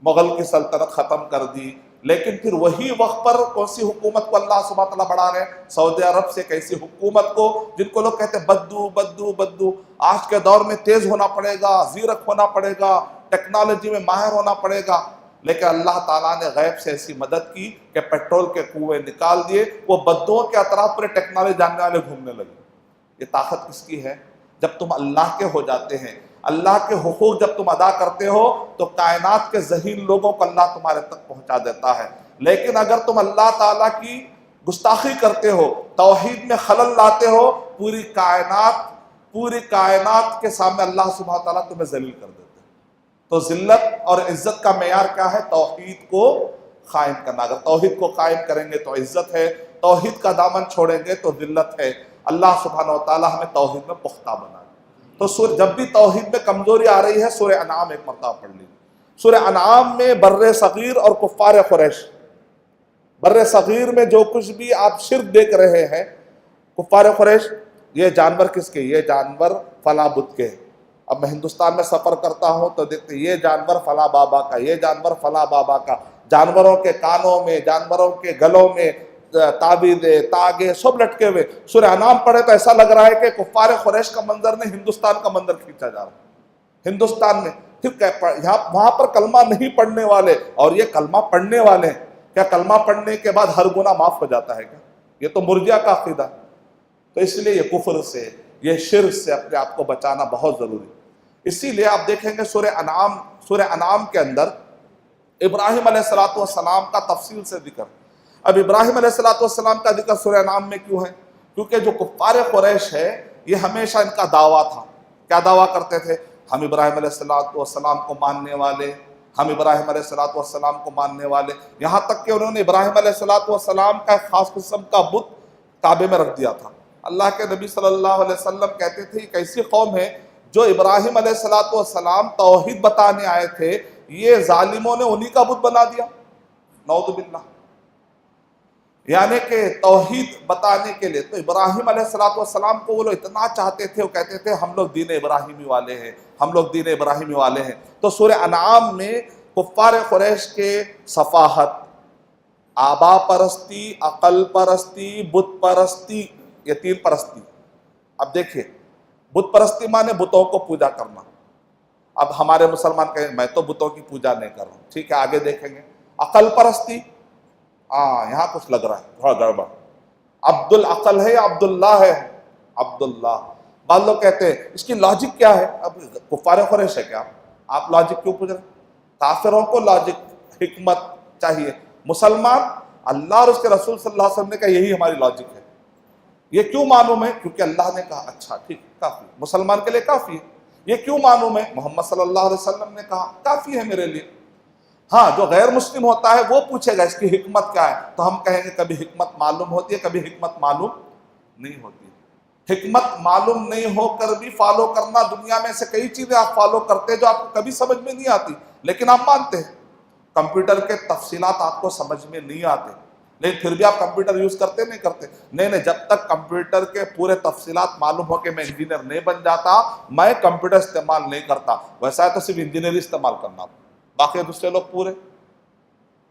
مغل کی سلطنت ختم کر دی. لیکن پھر وہی وقت پر کون سی حکومت کو اللہ سبحانہ تعالیٰ بڑھا رہے ہیں؟ سعودی عرب سے ایک ایسی حکومت کو جن کو لوگ کہتے ہیں بدو بدو بدو. آج کے دور میں تیز ہونا پڑے گا، زیرک ہونا پڑے گا، ٹیکنالوجی میں ماہر ہونا پڑے گا. لیکن اللہ تعالیٰ نے غیب سے ایسی مدد کی کہ پیٹرول کے کنویں نکال دیے، وہ بدوؤں کے اطراف پورے ٹیکنالوجی جاننے والے گھومنے لگے. یہ طاقت کس کی ہے؟ جب تم اللہ کے ہو جاتے ہیں، اللہ کے حقوق جب تم ادا کرتے ہو تو کائنات کے ذہین لوگوں کو اللہ تمہارے تک پہنچا دیتا ہے. لیکن اگر تم اللہ تعالیٰ کی گستاخی کرتے ہو، توحید میں خلل لاتے ہو، پوری کائنات کے سامنے اللہ سبحانہ تعالیٰ تمہیں ذلیل کر دیتے ہیں. تو ذلت اور عزت کا معیار کیا ہے؟ توحید کو قائم کرنا. اگر توحید کو قائم کریں گے تو عزت ہے، توحید کا دامن چھوڑیں گے تو ذلت ہے. اللہ سبحانہ وتعالیٰ ہمیں توحید میں پختہ بنائے. تو جب بھی توحید میں کمزوری آ رہی ہے سورہ انعام ایک مرتبہ پڑھ لیجیے. سورہ انعام میں بر صغیر اور کفار قریش، بر صغیر میں جو کچھ بھی آپ شرک دیکھ رہے ہیں، کفار قریش یہ جانور کس کے؟ یہ جانور فلاں بت کے. اب میں ہندوستان میں سفر کرتا ہوں تو دیکھتے یہ جانور فلاں بابا کا، یہ جانور فلاں بابا کا، جانوروں کے کانوں میں، جانوروں کے گلوں میں تعویذیں، تاگے سب لٹکے ہوئے۔ سورہ انعام پڑھے تو ایسا لگ رہا ہے کہ کفار قریش کا منظر نہیں، ہندوستان کا منظر کھینچا جا رہا ہے۔ ہندوستان میں یہاں وہاں پر کلمہ نہیں پڑھنے والے، اور یہ کلمہ پڑھنے والے ہیں۔ کیا کلمہ پڑھنے کے بعد ہر گناہ معاف ہو جاتا ہے کیا؟ یہ تو مرجئہ کا عقیدہ۔ تو اس لیے یہ کفر سے، یہ شرک سے اپنے آپ کو بچانا بہت ضروری۔ اسی لیے آپ دیکھیں گے سورہ انعام کے اندر ابراہیم علیہ السلام کا تفصیل سے ذکر۔ اب ابراہیم علیہ السلام کا ذکر سورہ انعام میں کیوں ہے؟ کیونکہ جو کفار قریش ہے یہ ہمیشہ ان کا دعویٰ تھا۔ کیا دعویٰ کرتے تھے؟ ہم ابراہیم علیہ السلام کو ماننے والے، ہم ابراہیم علیہ السلام کو ماننے والے، یہاں تک کہ انہوں نے ابراہیم علیہ السلام کا ایک خاص قسم کا بت کعبے میں رکھ دیا تھا۔ اللہ کے نبی صلی اللہ علیہ وسلم کہتے تھے ایک ایسی قوم ہے جو ابراہیم علیہ السلام توحید بتانے آئے تھے، یہ ظالموں نے انہی کا بت بنا دیا، نعوذ باللہ۔ یعنی کہ توحید بتانے کے لیے تو ابراہیم علیہ السلام کو وہ لوگ اتنا چاہتے تھے، وہ کہتے تھے ہم لوگ دین ابراہیمی والے ہیں، ہم لوگ دین ابراہیمی والے ہیں۔ تو سورہ انعام میں کفار قریش کے صفاحت، آبا پرستی، عقل پرستی، بت پرستی، یہ تین پرستی۔ اب دیکھیے بت پرستی مانے بتوں کو پوجا کرنا۔ اب ہمارے مسلمان کہیں میں تو بتوں کی پوجا نہیں کر رہا ہوں، ٹھیک ہے آگے دیکھیں گے۔ عقل پرستی، یہاں کچھ لگ رہا ہے تھوڑا گڑبڑ۔ عبد العقل ہے یا عبداللہ ہے؟ عبداللہ۔ بعض لوگ کہتے ہیں اس کی لاجک کیا ہے؟ اب کفار قریش ہے کیا آپ لاجک کیوں پوچھ رہے ہیں؟ کافروں کو لاجک، حکمت چاہیے، مسلمان اللہ اور اس کے رسول صلی اللہ علیہ وسلم نے کہا یہی ہماری لاجک ہے۔ یہ کیوں معلوم ہے؟ کیونکہ اللہ نے کہا، اچھا ٹھیک کافی، مسلمان کے لیے کافی ہے۔ یہ کیوں معلوم ہے؟ محمد صلی اللہ علیہ وسلم نے کہا کافی ہے میرے لیے۔ ہاں جو غیر مسلم ہوتا ہے وہ پوچھے گا اس کی حکمت کیا ہے، تو ہم کہیں گے کبھی حکمت معلوم ہوتی ہے، کبھی حکمت معلوم نہیں ہوتی ہے۔ حکمت معلوم نہیں ہو کر بھی فالو کرنا، دنیا میں سے کئی چیزیں آپ فالو کرتے جو آپ کو کبھی سمجھ میں نہیں آتی لیکن آپ مانتے ہیں۔ کمپیوٹر کے تفصیلات آپ کو سمجھ میں نہیں آتے لیکن پھر بھی آپ کمپیوٹر یوز کرتے نہیں کرتے؟ نہیں، جب تک کمپیوٹر کے پورے تفصیلات معلوم ہو کہ میں انجینئر نہیں بن جاتا میں کمپیوٹر استعمال نہیں کرتا۔ ویسا ہے تو صرف انجینئر استعمال کرنا، باقی دوسرے لوگ پورے۔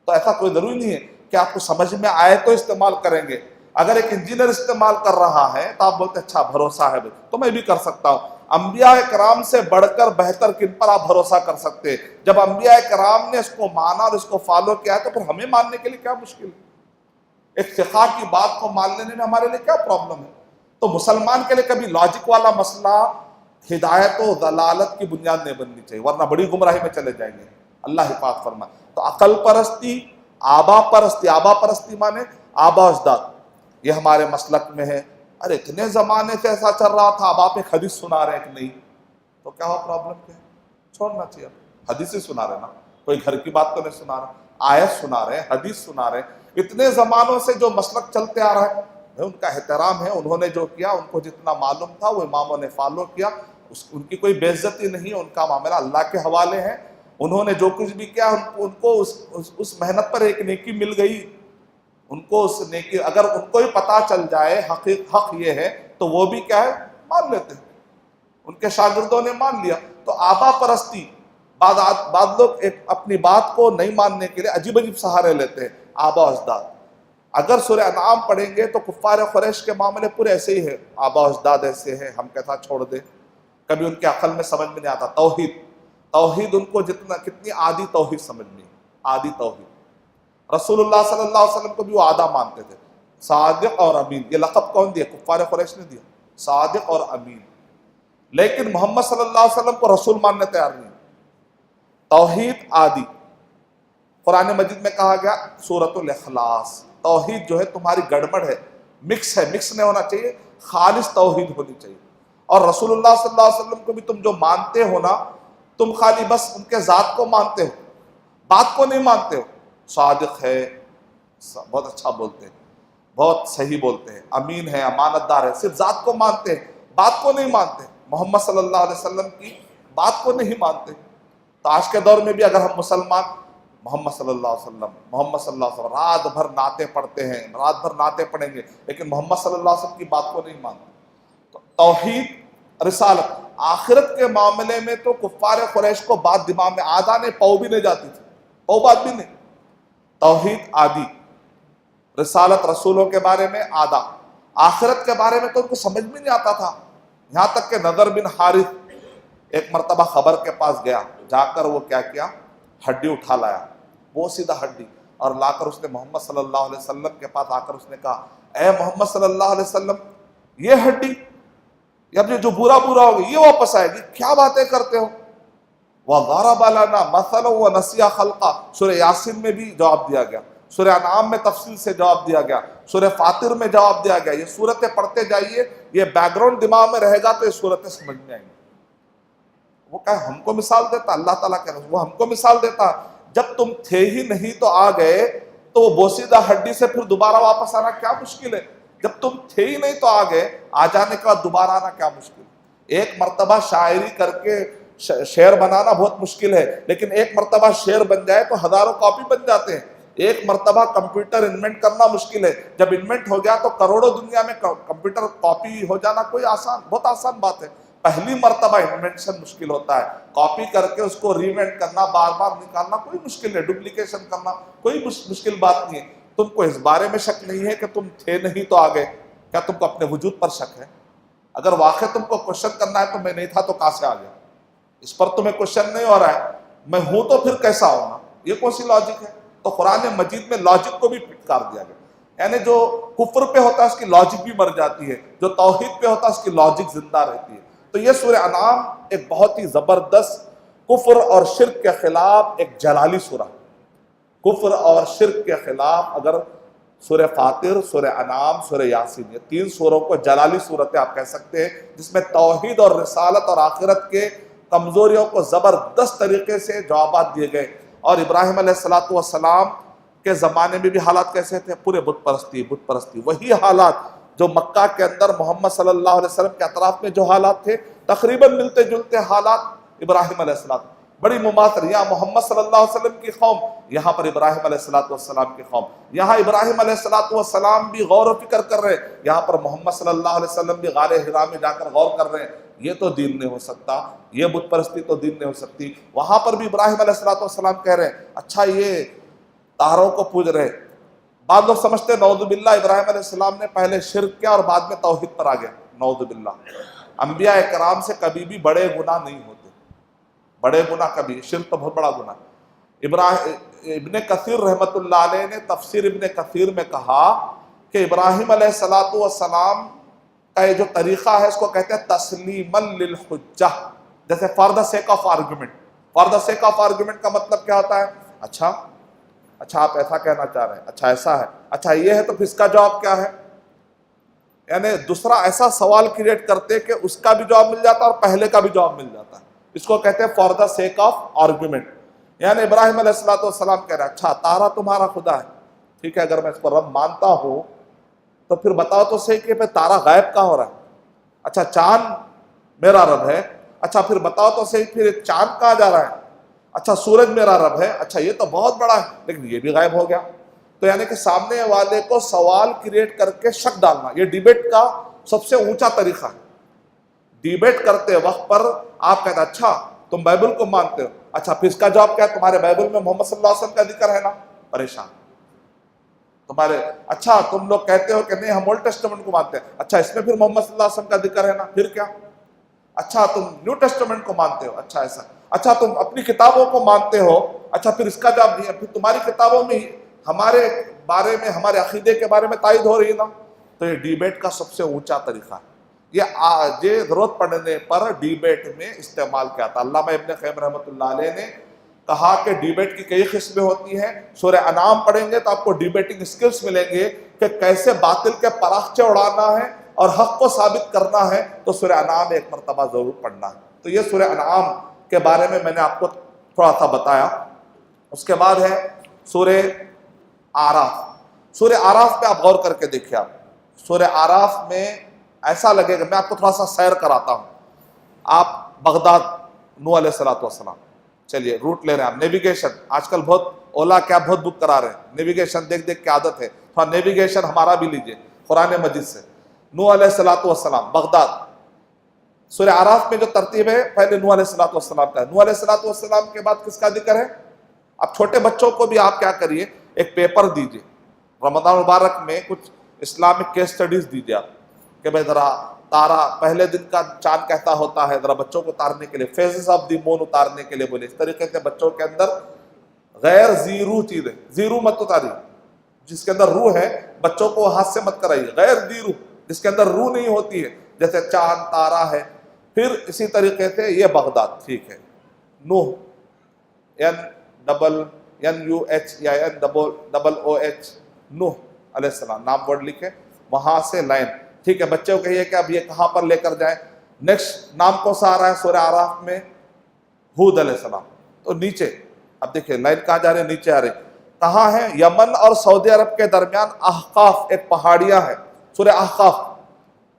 تو ایسا کوئی ضروری نہیں ہے کہ آپ کو سمجھ میں آئے تو استعمال کریں گے۔ اگر ایک انجینئر استعمال کر رہا ہے تو آپ بولتے اچھا بھروسہ ہے تو میں بھی کر سکتا ہوں۔ انبیاء کرام سے بڑھ کر بہتر کن پر آپ بھروسہ کر سکتے؟ جب انبیاء کرام نے اس کو مانا اور اس کو فالو کیا ہے تو پھر ہمیں ماننے کے لیے کیا مشکل ہے؟ ایک فقہ کی بات کو مان لینے میں ہمارے لیے کیا پرابلم ہے؟ تو مسلمان کے لیے کبھی لاجک والا مسئلہ ہدایت و ضلالت کی بنیاد نہیں بننی چاہیے، ورنہ بڑی گمراہی میں چلے جائیں گے، اللہ حفاظت فرمائے۔ تو عقل پرستی، آبا پرستی، آبا پرستی مانے آبا اجداد، یہ ہمارے مسلک میں ہے۔ ارے اتنے زمانے سے ایسا چل رہا تھا، اب آپ ایک حدیث سنا رہے ہیں کہ نہیں، تو کیا ہو پرابلم کیا ہے؟ چھوڑنا چاہیے، حدیث ہی سنا رہے نا، کوئی گھر کی بات تو نہیں سنا رہا، آیت سنا رہے ہیں، حدیث سنا رہے ہیں۔ اتنے زمانوں سے جو مسلک چلتے آ رہا ہے ان کا احترام ہے، انہوں نے جو کیا ان کو جتنا معلوم تھا وہ اماموں نے فالو کیا، ان کی کوئی بے عزتی نہیں، ان کا معاملہ اللہ کے حوالے ہے۔ انہوں نے جو کچھ بھی کیا ان کو اس محنت پر ایک نیکی مل گئی، ان کو اس نیکی، اگر ان کو ہی پتہ چل جائے حق یہ ہے تو وہ بھی کیا ہے مان لیتے ہیں، ان کے شاگردوں نے مان لیا۔ تو آبا پرستی، بعض لوگ اپنی بات کو نہیں ماننے کے لیے عجیب عجیب سہارے لیتے ہیں، آبا اجداد۔ اگر سورہ انعام پڑھیں گے تو کفار قریش کے معاملے پورے ایسے ہی ہے، آبا اجداد ایسے ہیں، ہم کیسا چھوڑ دیں، کبھی ان کے عقل میں سمجھ میں نہیں آتا۔ توحید ان کو کتنی عادی توحید سمجھ میں، عادی توحید۔ رسول اللہ صلی اللہ علیہ وسلم کو بھی وہ آدھا مانتے تھے، صادق اور امین۔ یہ لقب کون دیا؟ کفار قریش نے دیا، صادق اور امین۔ لیکن محمد صلی اللہ علیہ وسلم کو رسول ماننے تیار نہیں۔ توحید عادی، قرآن مجید میں کہا گیا سورۃ الاخلاص، توحید جو ہے تمہاری گڑبڑ ہے، مکس ہے، مکس نہیں ہونا چاہیے، خالص توحید ہونی چاہیے۔ اور رسول اللہ صلی اللہ علیہ وسلم کو بھی تم جو مانتے ہو نا، تم خالی بس ان کے ذات کو مانتے ہو، بات کو نہیں مانتے ہو۔ صادق ہے، بہت اچھا بولتے ہیں، بہت صحیح بولتے ہیں، امین ہے، امانت دار ہے، صرف ذات کو مانتے ہیں، بات کو نہیں مانتے۔ محمد صلی اللہ علیہ وسلم کی بات کو نہیں مانتے۔ تو آج کے دور میں بھی اگر ہم مسلمان محمد صلی اللہ علیہ وسلم، محمد صلی اللہ علیہ وسلم، رات بھر نعتیں پڑھتے ہیں، رات بھر نعتیں پڑھیں گے لیکن محمد صلی اللہ علیہ وسلم کی بات کو نہیں مانتے۔ تو توحید، رسالت، آخرت کے معاملے میں تو کفار قریش کو بات دماغ میں آدھا نہیں پاؤ بھی نہیں جاتی تھی، پاؤ بات بھی نہیں. توحید آدھی، رسالت رسولوں کے بارے میں آدھا، آخرت کے بارے میں تو ان کو سمجھ بھی نہیں آتا تھا. یہاں تک کہ نضر بن حارث ایک مرتبہ خبر کے پاس گیا، جا کر وہ کیا کیا، ہڈی اٹھا لایا، وہ سیدھا ہڈی، اور لا کر اس نے محمد صلی اللہ علیہ وسلم کے پاس آ کر اس نے کہا اے محمد صلی اللہ علیہ وسلم، یہ ہڈی اب جو برا ہو گئی یہ واپس آئے گی، کیا باتیں کرتے ہو. وَضَرَبَ لَنَا مَثَلًا وَنَسِيَ خَلْقًا، سورہ یاسین میں بھی جواب دیا گیا، سورہ انعام میں تفصیل سے جواب دیا گیا، سورہ فاطر میں جواب دیا گیا. یہ صورتیں پڑھتے جائیے، یہ بیک گراؤنڈ دماغ میں رہے گا تو یہ صورتیں سمجھ میں آئیں گی. وہ کہا ہم کو مثال دیتا، اللہ تعالیٰ کہہ رہا ہے وہ ہم کو مثال دیتا، جب تم تھے ہی نہیں تو آ گئے تو وہ بوسیدہ ہڈی سے پھر دوبارہ واپس آنا کیا مشکل ہے. جب تم تھے ہی نہیں تو آ گئے، آ جانے کے بعد دوبارہ آنا کیا مشکل. ایک مرتبہ شاعری کر کے شعر بنانا بہت مشکل ہے، لیکن ایک مرتبہ شعر بن جائے تو ہزاروں کاپی بن جاتے ہیں. ایک مرتبہ کمپیوٹر انوینٹ کرنا مشکل ہے، جب انوینٹ ہو گیا تو کروڑوں دنیا میں کمپیوٹر کاپی ہو جانا کوئی بہت آسان بات ہے. پہلی مرتبہ انوینشن مشکل ہوتا ہے، کاپی کر کے اس کو ریوینٹ کرنا، بار بار نکالنا کوئی مشکل ہے، ڈپلیکیشن کرنا کوئی مشکل بات نہیں ہے. تم کو اس بارے میں شک نہیں ہے کہ تم تھے نہیں تو آ گئے، کیا تم کو اپنے وجود پر شک ہے؟ اگر واقع تم کو کوشچن کرنا ہے تو میں نہیں تھا تو کہاں سے آ گیا، اس پر تمہیں کوشچن نہیں ہو رہا ہے. میں ہوں تو پھر کیسا ہونا، یہ کون سی لاجک ہے؟ تو قرآن مجید میں لاجک کو بھی پھٹکار دیا گیا. یعنی جو کفر پہ ہوتا ہے اس کی لاجک بھی مر جاتی ہے، جو توحید پہ ہوتا ہے اس کی لاجک زندہ رہتی ہے. تو یہ سورہ انعام ایک بہت ہی زبردست کفر اور شرک کے خلاف ایک جلالی سورہ. کفر اور شرک کے خلاف اگر سورہ فاطر، سورہ انعام، سورہ یاسین، یہ تین سوروں کو جلالی صورتیں آپ کہہ سکتے ہیں، جس میں توحید اور رسالت اور آخرت کے کمزوریوں کو زبردست طریقے سے جوابات دیے گئے. اور ابراہیم علیہ السلام کے زمانے میں بھی حالات کیسے تھے؟ پورے بت پرستی، وہی حالات جو مکہ کے اندر محمد صلی اللہ علیہ وسلم کے اطراف میں جو حالات تھے، تقریباً ملتے جلتے حالات ابراہیم علیہ السلام. بڑی مماثل، یہاں محمد صلی اللہ علیہ وسلم کی قوم، یہاں پر ابراہیم علیہ السلام کی قوم. یہاں ابراہیم علیہ السلام بھی غور و فکر کر رہے ہیں، یہاں پر محمد صلی اللہ علیہ وسلم بھی غار حرا میں جا کر غور کر رہے ہیں. یہ تو دین نہیں ہو سکتا، یہ بت پرستی تو دین نہیں ہو سکتی. وہاں پر بھی ابراہیم علیہ السلام کہہ رہے ہیں اچھا یہ تاروں کو پوج رہے. بعض لوگ سمجھتے ہیں نعوذ باللہ ابراہیم علیہ السلام نے پہلے شرک کیا اور بعد میں توحید پر آ گیا. نعوذ باللہ. انبیاء کرام سے کبھی بھی بڑے گناہ نہیں ہوتے، بڑے گناہ کبھی، شرک تو بہت بڑا گناہ. ابن کثیر رحمۃ اللہ علیہ نے تفسیر ابن کثیر میں کہا کہ ابراہیم علیہ السلام کا یہ جو طریقہ ہے اس کو کہتے ہیں تسلیما للحجہ. جیسے for the sake of argument. For the sake of argument کا مطلب کیا ہوتا ہے؟ اچھا آپ ایسا کہنا چاہ رہے ہیں، اچھا ایسا ہے، اچھا یہ ہے، تو پھر اس کا جواب کیا ہے؟ یعنی دوسرا ایسا سوال کریٹ کرتے کہ اس کا بھی جواب مل جاتا اور پہلے کا بھی جواب مل جاتا ہے. اس کو کہتے ہیں for the sake of argument. یعنی ابراہیم علیہ السلام کہہ رہے ہیں اچھا تارا تمہارا خدا ہے، ٹھیک ہے، اگر میں اس کو رب مانتا ہوں تو پھر بتاؤ تو صحیح کہ تارا غائب کہاں ہو رہا ہے. اچھا چاند میرا رب ہے، اچھا پھر بتاؤ تو صحیح پھر چاند کہاں جا رہا ہے. اچھا سورج میرا رب ہے، اچھا یہ تو بہت بڑا ہے لیکن یہ بھی غائب ہو گیا. تو یعنی کہ سامنے والے کو سوال کریٹ کر کے شک ڈالنا، یہ ڈیبیٹ کا سب سے اونچا طریقہ ہے. ڈیبیٹ کرتے وقت پر آپ کہتے اچھا تم بائبل کو مانتے ہو، اچھا پھر اس کا جواب کیا ہے؟ تمہارے بائبل میں محمد صلی اللہ علیہ وسلم کا ذکر ہے نا، پریشان. تمہارے اچھا تم لوگ کہتے ہو کہ نہیں ہم اولڈ ٹیسٹمنٹ کو مانتے ہیں، اچھا اس میں پھر محمد صلی اللہ علیہ وسلم کا ذکر ہے نا، پھر کیا؟ اچھا تم نیو ٹیسٹمنٹ کو مانتے ہو، اچھا ایسا، اچھا تم اپنی کتابوں کو مانتے ہو، اچھا پھر اس کا جواب نہیں ہے، پھر تمہاری کتابوں میں ہمارے بارے میں، ہمارے عقیدے کے بارے میں تائید ہو رہی ہے نا. تو یہ ڈیبیٹ کا سب سے اونچا طریقہ ہے. یہ ضرورت پڑنے پر ڈیبیٹ میں استعمال کیا تھا. علامہ ابن قیم رحمۃ اللہ علیہ نے کہا کہ ڈیبیٹ کی کئی قسمیں ہوتی ہیں. سورہ انعام پڑھیں گے تو آپ کو ڈیبیٹنگ اسکلز ملیں گے کہ کیسے باطل کے پراخچے اڑانا ہے اور حق کو ثابت کرنا ہے. تو سورہ انعام ایک مرتبہ ضرور پڑھنا ہے. تو یہ سورہ انعام کے بارے میں نے آپ کو تھوڑا سا بتایا. اس کے بعد ہے سورہ آراف. سورہ آراف پہ آپ غور کر کے دیکھیے. آپ سورہ آراف میں ایسا لگے گا، میں آپ کو تھوڑا سا سیر کراتا ہوں. آپ بغداد، نوح علیہ السلام، چلیے روٹ لے رہے ہیں آپ. نیویگیشن آج کل بہت اولا کیا بہت بک کرا رہے ہیں، نیویگیشن دیکھ دیکھ کے عادت ہے. تھوڑا نیویگیشن ہمارا بھی لیجئے قرآن مجید سے. نوح علیہ السلام بغداد، سورہ اعراف میں جو ترتیب ہے پہلے نوح علیہ السلام کا ہے، نوح علیہ السلام کے بعد کس کا ذکر ہے؟ اب چھوٹے بچوں کو بھی آپ کیا کریے، ایک پیپر دیجئے رمضان مبارک میں، کچھ اسلامک کیس سٹڈیز دیجئے آپ کہ بھائی ذرا تارا پہلے دن کا چاند کہتا ہوتا ہے، ذرا بچوں کو اتارنے کے لیے فیزز آف دی مون اتارنے کے لیے بولے، اس طریقے سے بچوں کے اندر غیر زیرو چیزیں، زیرو مت اتاری، جس کے اندر روح ہے بچوں کو ہاتھ سے مت کرائیے، غیر زیرو جس کے اندر روح نہیں ہوتی ہے، جیسے چاند تارا ہے۔ پھر اسی طریقے سے یہ بغداد، ٹھیک ہے، نوح NUH یا NOOH، نوح علیہ السلام، نام ورڈ لکھے، وہاں سے لائن، ٹھیک ہے، بچے کو کہیے کہ اب یہ کہاں پر لے کر جائیں۔ نیکسٹ نام کون سا آ رہا ہے سورہ اعراف میں؟ ہود علیہ السلام، تو نیچے اب دیکھیں لائن کہاں جا رہے ہیں، نیچے آ رہے کہاں ہے؟ یمن اور سعودی عرب کے درمیان احقاف ایک پہاڑیاں ہے، سورہ احقاف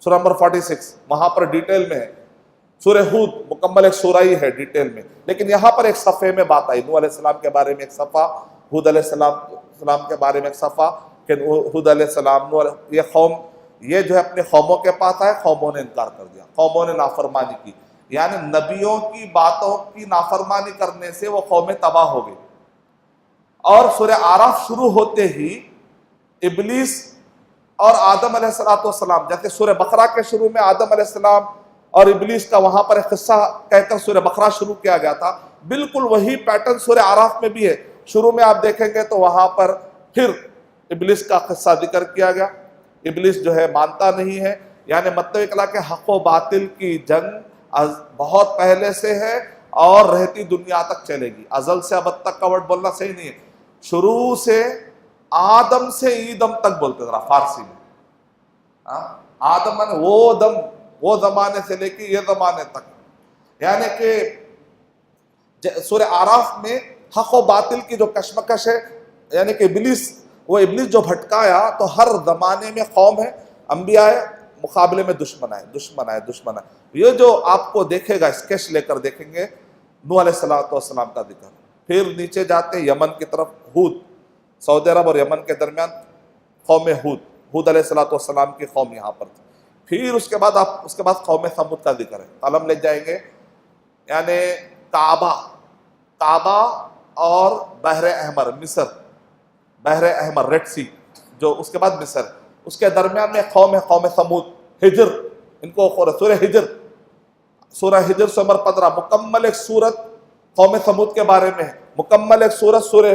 سورہ نمبر 46، وہاں پر ڈیٹیل میں ہے۔ سورہ ہود مکمل ایک سورہ ہی ہے ڈیٹیل میں، لیکن یہاں پر ایک صفحے میں بات آئی، نوح علیہ السلام کے بارے میں ایک صفحہ، ہود علیہ السلام کے بارے میں ایک صفحہ کہ ہود علیہ السلام یہ قوم، یہ جو ہے اپنے قوموں کے پاس آئے، قوموں نے انکار کر دیا، قوموں نے نافرمانی کی، یعنی نبیوں کی باتوں کی نافرمانی کرنے سے وہ قومیں تباہ ہو گئی۔ اور سورہ اعراف شروع ہوتے ہی ابلیس اور آدم علیہ السلام، جیسے سورہ بقرہ کے شروع میں آدم علیہ السلام اور ابلیس کا وہاں پر ایک قصہ کہہ کر سورہ بقرہ شروع کیا گیا تھا، بالکل وہی پیٹرن سورہ اعراف میں بھی ہے۔ شروع میں آپ دیکھیں گے تو وہاں پر پھر ابلیس کا قصہ ذکر کیا گیا، ابلیس جو ہے مانتا نہیں ہے، یعنی مطلب اکلا کہ حق و باطل کی جنگ بہت پہلے سے ہے اور رہتی دنیا تک چلے گی، ازل سے ابد تک کا ورڈ بولنا صحیح نہیں ہے، شروع سے آدم سے ایدم تک بولتے ذرا فارسی میں، آدم وہ زمانے سے لے کے یہ زمانے تک، یعنی کہ سورہ اعراف میں حق و باطل کی جو کشمکش ہے، یعنی کہ ابلیس جو بھٹکایا تو ہر زمانے میں قوم ہے، انبیاء ہے، مقابلے میں دشمن ہے۔ یہ جو آپ کو دیکھے گا اسکیچ لے کر دیکھیں گے، نوح علیہ السلام کا ذکر، پھر نیچے جاتے یمن کی طرف، ہود، سعودی عرب اور یمن کے درمیان قوم ہود علیہ السلام کی قوم یہاں پر تھی۔ پھر اس کے بعد قوم ثمود کا ذکر ہے، قلم لے جائیں گے، یعنی کعبہ اور بحر احمر، مصر، بحر احمر، ریڈ سی، جو اس کے بعد مصر، اس کے درمیان میں قوم ہے، قوم ثمود، ہجر، ان کو سورہ ہجر نمبر 15، مکمل ایک سورت قوم ثمود کے بارے میں ہے، مکمل ایک سورت سورہ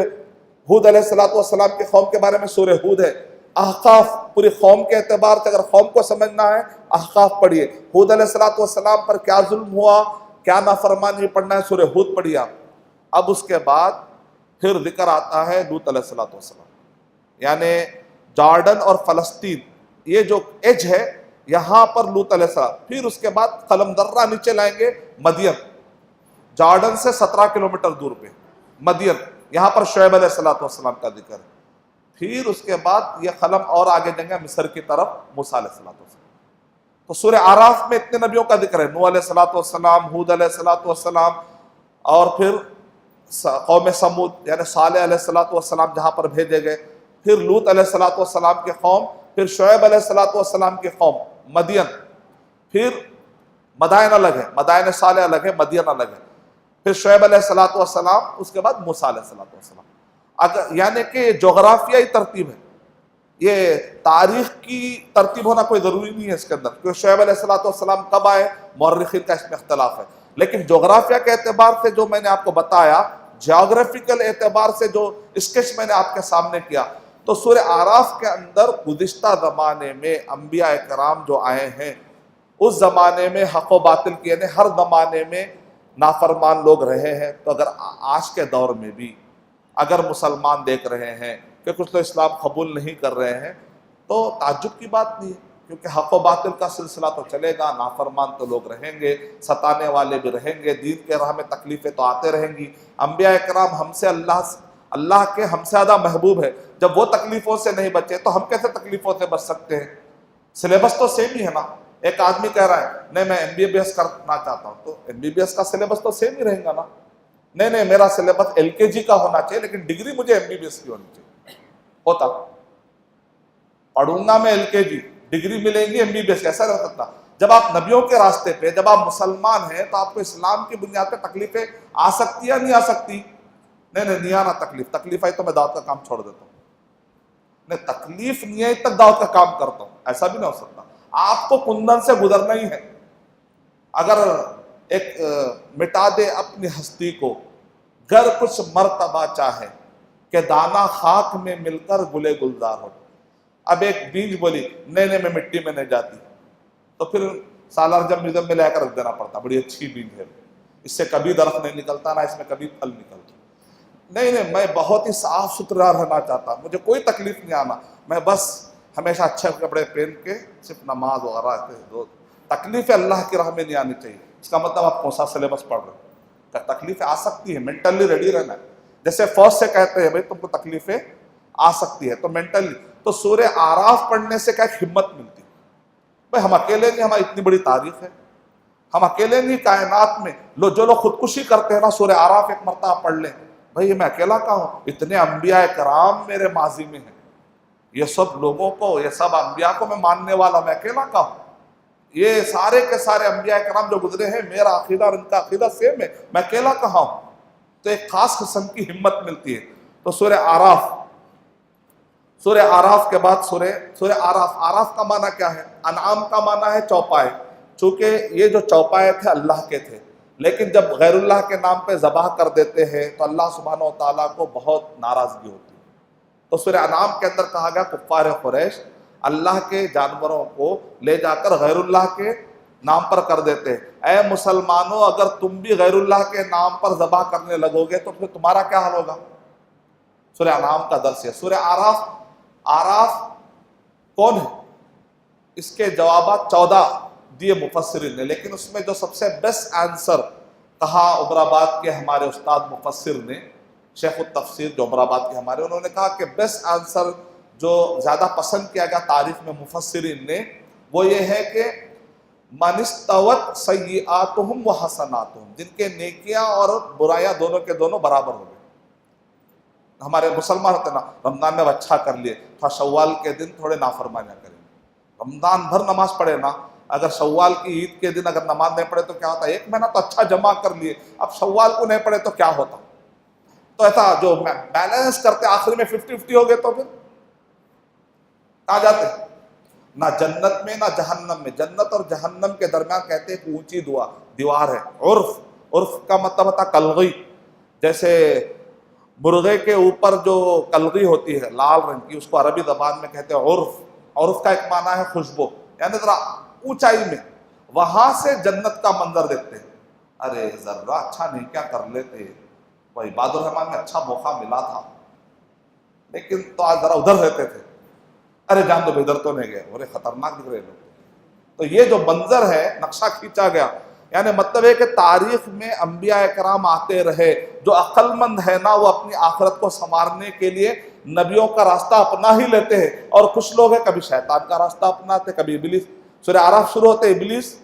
ہود علیہ السلام کی قوم کے بارے میں سورہ ہود ہے۔ احقاف پوری قوم کے اعتبار سے اگر قوم کو سمجھنا ہے احقاف پڑھیے، ہود علیہ السلام پر کیا ظلم ہوا، کیا نافرمانی پڑھنا ہے، سورہ ہود پڑھیے آپ۔ اب اس کے بعد پھر ذکر آتا ہے لوط علیہ السلام، یعنی جارڈن اور فلسطین، یہ جو ایج ہے یہاں پر لوط علیہ السلام، پھر اس کے بعد قلم درہ نیچے لائیں گے، مدین، جارڈن سے 17 کلومیٹر دور پہ مدین، یہاں پر شعیب علیہ السلام کا ذکر ہے۔ پھر اس کے بعد یہ قلم اور آگے جائیں گے مصر کی طرف، موسیٰ علیہ السلام۔ تو سورہ اعراف میں اتنے نبیوں کا ذکر ہے، نوح علیہ السلام، ہود علیہ السلام، اور پھر قوم ثمود یعنی صالح علیہ السلام جہاں پر بھیجے گئے، پھر لوط علیہ السلام کی قوم، پھر شعیب علیہ السلام کی قوم، مدین، پھر مدائن الگ ہے، مدائن صالح الگ ہے، مدین الگ ہے، پھر شعیب علیہ السلام، اس کے بعد موسیٰ علیہ السلام۔ یعنی کہ جغرافیائی ترتیب ہے، یہ تاریخ کی ترتیب ہونا کوئی ضروری نہیں ہے اس کے اندر، کیونکہ شعیب علیہ السلام کب آئے، مورخین کا اس میں اختلاف ہے، لیکن جغرافیہ کے اعتبار سے جو میں نے آپ کو بتایا، جیوگرافیکل اعتبار سے جو اسکیچ میں نے آپ کے سامنے کیا، تو سورہ اعراف کے اندر گزشتہ زمانے میں انبیاء کرام جو آئے ہیں، اس زمانے میں حق و باطل کی، یعنی ہر زمانے میں نافرمان لوگ رہے ہیں۔ تو اگر آج کے دور میں بھی اگر مسلمان دیکھ رہے ہیں کہ کچھ تو اسلام قبول نہیں کر رہے ہیں، تو تعجب کی بات نہیں ہے، کیونکہ حق و باطل کا سلسلہ تو چلے گا، نافرمان تو لوگ رہیں گے، ستانے والے بھی رہیں گے، دین کے راہ میں تکلیفیں تو آتے رہیں گی۔ انبیاء کرام ہم سے اللہ کے ہم سے زیادہ محبوب ہے، جب وہ تکلیفوں سے نہیں بچے تو ہم کیسے تکلیفوں سے بچ سکتے ہیں؟ سلیبس تو سیم ہی ہے نا، ایک آدمی کہہ رہا ہے نہیں میں MBBS کرنا چاہتا ہوں، تو MBBS کا سلیبس تو سیم ہی رہے گا نا، نہیں میرا سلیبس LKG کا ہونا چاہیے لیکن ڈگری مجھے MBBS کی ہونی چاہیے، ہوتا پڑھوں گا میں LKG، ڈگری ملے گی MBBS، ایسا رہ سکتا؟ جب آپ نبیوں کے راستے پہ، جب آپ مسلمان ہیں تو آپ کو اسلام کی بنیاد پہ تکلیفیں آ سکتی یا نہیں آ سکتی؟ نہیں آنا تکلیف، تکلیف آئی تو میں دعوت کا کام چھوڑ دیتا ہوں، نہیں تکلیف نہیں آئی تک دعوت کا کام کرتا ہوں، ایسا بھی نہیں ہو سکتا۔ آپ کو کندن سے گزرنا ہی ہے۔ اگر ایک مٹا دے اپنی ہستی کو گر کچھ مرتبہ چاہے کہ دانا خاک میں مل کر گلے گلزار ہو۔ اب ایک بیج بولی نہیں میں مٹی میں نہیں جاتی، تو پھر سالار جب میوزیم میں لے کر رکھ دینا پڑتا، بڑی اچھی بیج ہے، اس سے کبھی درخت نہیں نکلتا، نہ اس میں کبھی پھل نکلتا۔ نہیں میں بہت ہی صاف ستھرا رہنا چاہتا، مجھے کوئی تکلیف نہیں آنا، میں بس ہمیشہ اچھے کپڑے پہن کے صرف نماز وغیرہ تکلیفیں اللہ کی راہ میں نہیں آنی چاہیے۔ اس کا مطلب آپ کون سا سلیبس پڑھ رہے ہیں؟ تکلیفیں آ سکتی ہے، مینٹلی ریڈی رہنا ہے۔ جیسے فوج سے کہتے ہیں بھائی تم کو تکلیفیں آ سکتی ہے، تو مینٹلی تو سورہ اعراف پڑھنے سے کیا ہمت ملتی ہے؟ بھائی ہم اکیلے نہیں، ہماری اتنی بڑی تاریخ ہے، ہم اکیلے نہیں کائنات میں جو لوگ خودکشی کرتے ہیں نا، سورہ اعراف ایک مرتبہ پڑھ لیں، بھائی میں اکیلا کہاں ہوں؟ اتنے انبیاء کرام میرے ماضی میں ہیں، یہ سب لوگوں کو، یہ سب انبیاء کو میں ماننے والا، میں اکیلا کہاں ہوں؟ یہ سارے کے سارے انبیاء کرام جو گزرے ہیں، میرا عقیدہ اور ان کا عقیدہ سیم ہے، میں اکیلا کہاں ہوں؟ تو ایک خاص قسم کی ہمت ملتی ہے۔ تو سورہ اعراف کے بعد سورہ اعراف کا معنی کیا ہے؟ انعام کا معنی ہے چوپائے، چونکہ یہ جو چوپائے تھے اللہ کے تھے، لیکن جب غیر اللہ کے نام پہ ذبح کر دیتے ہیں تو اللہ سبحانہ و تعالیٰ کو بہت ناراضگی ہوتی ہے۔ تو سورہ انعام کے اندر کہا گیا کفار قریش اللہ کے جانوروں کو لے جا کر غیر اللہ کے نام پر کر دیتے ہیں۔ اے مسلمانوں، اگر تم بھی غیر اللہ کے نام پر ذبح کرنے لگو گے تو پھر تمہارا کیا حال ہوگا؟ سورہ انعام کا درس ہے۔ سورہ اعراف کون ہے؟ اس کے جوابات 14 دیے مفسرین نے، لیکن اس میں جو سب سے بیسٹ آنسر کہا عمر آباد کے ہمارے استاد مفسر نے، شیخ التفسیر جو عمر آباد کے ہمارے، انہوں نے کہا کہ بیسٹ آنسر جو زیادہ پسند کیا گیا تاریخ میں مفسرین نے، وہ یہ ہے کہ من استوت سیئاتہم و حسناتہم، جن کے نیکیاں اور برائیاں دونوں کے دونوں برابر ہو گئے۔ ہمارے مسلمان ہوتے نا، رمضان میں اچھا کر لیے، تھوڑا شوال کے دن تھوڑے نافرمانیاں کریں، رمضان بھر نماز پڑھے نا، اگر شوال کی عید کے دن اگر نماز نہیں پڑھے تو کیا ہوتا ہے؟ ایک مہینہ تو اچھا جمع کر لیے، اب شوال کو نہیں پڑھے تو کیا ہوتا؟ تو ایسا جو بیلنس کرتے آخری میں 50-50 ہو گئے تو پھر کہاں جاتے؟ نہ جنت میں نہ جہنم میں۔ جنت اور جہنم کے درمیان کہتے ہیں ایک اونچی دیوار ہے۔ عرف کا مطلب ہوتا کلغی، جیسے مرغے کے اوپر جو کلغی ہوتی ہے لال رنگ کی، اس کو عربی زبان میں کہتے ہیں عرف۔ عرف کا ایک معنی ہے خوشبو، یعنی ذرا اونچائی میں، وہاں سے جنت کا منظر دیکھتے ہیں۔ ارے ذرا اچھا نہیں کیا کر لیتے، وہ عباد الرحمن میں اچھا موقع ملا تھا، لیکن تو آج ذرا ادھر رہتے تھے، ارے جان دو ادھر تو نہیں گئے، ارے خطرناک دکھ رہے لوگ۔ تو یہ جو منظر ہے نقشہ کھینچا گیا، یعنی مطلب ہے کہ تاریخ میں انبیاء کرام آتے رہے، جو عقل مند ہے نا وہ اپنی آخرت کو سنوارنے کے لیے نبیوں کا راستہ اپنا ہی لیتے ہیں، اور کچھ لوگ ہیں کبھی شیطان کا راستہ اپناتے، کبھی ابلیس۔ سورہ اعراف شروع ہوتے ابلیس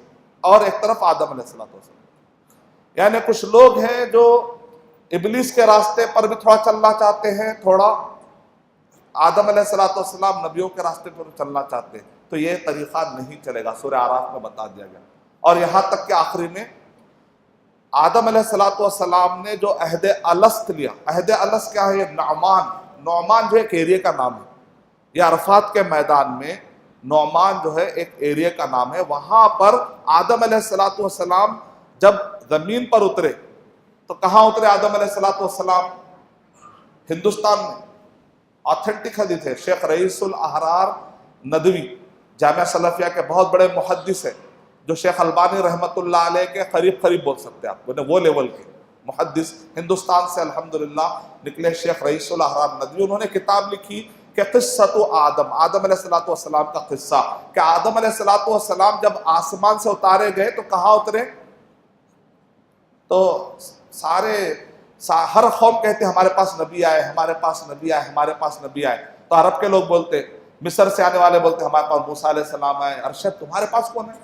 اور ایک طرف آدم علیہ السلام، یعنی کچھ لوگ ہیں جو ابلیس کے راستے پر بھی تھوڑا چلنا چاہتے ہیں، تھوڑا آدم علیہ السلام نبیوں کے راستے پر چلنا چاہتے ہیں، تو یہ طریقہ نہیں چلے گا، سورہ اعراف میں بتا دیا گیا۔ اور یہاں تک کہ آخری میں آدم علیہ السلام نے جو عہد الست لیا، عہد الست کیا ہے؟ یہ نعمان جو ایک ایریے کا نام ہے، یہ عرفات کے میدان میں نعمان جو ہے ایک ایریے کا نام ہے، وہاں پر آدم علیہ السلام جب زمین پر اترے تو کہاں اترے آدم علیہ السلام؟ ہندوستان میں۔ آتھینٹک حدیث ہے، شیخ رئیس الاحرار ندوی جامعہ سلفیہ کے بہت بڑے محدث ہیں، جو شیخ البانی رحمۃ اللہ علیہ کے قریب بول سکتے ہیں آپ کو، وہ لیول کے محدث ہندوستان سے الحمدللہ نکلے شیخ رئیس الاحرار ندوی، انہوں نے کتاب لکھی کہ قصۃ آدم علیہ السلام کا قصہ، کہ آدم علیہ السلام جب آسمان سے اتارے گئے تو کہاں اترے؟ تو ہر قوم کہتے ہمارے پاس نبی آئے، ہمارے پاس نبی آئے، ہمارے پاس نبی آئے۔ تو عرب کے لوگ بولتے، مصر سے آنے والے بولتے ہمارے پاس موسیٰ علیہ السلام آئے۔ ارشد تمہارے پاس کون ہے؟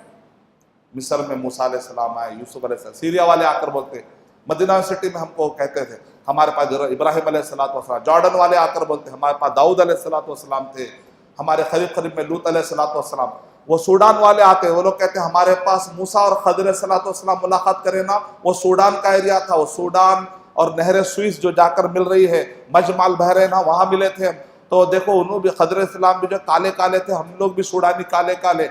مصر میں موسیٰ علیہ السلام آئے، یوسف علیہ السلام۔ سیریا والے آ کر بولتے، مدینہ یونیورسٹی میں ہم کو کہتے تھے ہمارے پاس ابراہیم علیہ السلام۔ جارڈن والے آ کر بولتے ہمارے پاس داؤد علیہ السلام تھے، ہمارے قریب میں لوط علیہ السلام۔ وہ سوڈان والے آتے، وہ لوگ کہتے ہیں ہمارے پاس موسیٰ اور خضر علیہ السلام ملاقات کرے نا. وہ سوڈان کا ایریا تھا، وہ سوڈان اور نہر سوئس جو جا کر مل رہی ہے، مجمع البحرین، وہاں ملے تھے. تو دیکھو انہوں بھی خضر علیہ السلام بھی جو کالے کالے تھے، ہم لوگ بھی سوڈانی کالے کالے.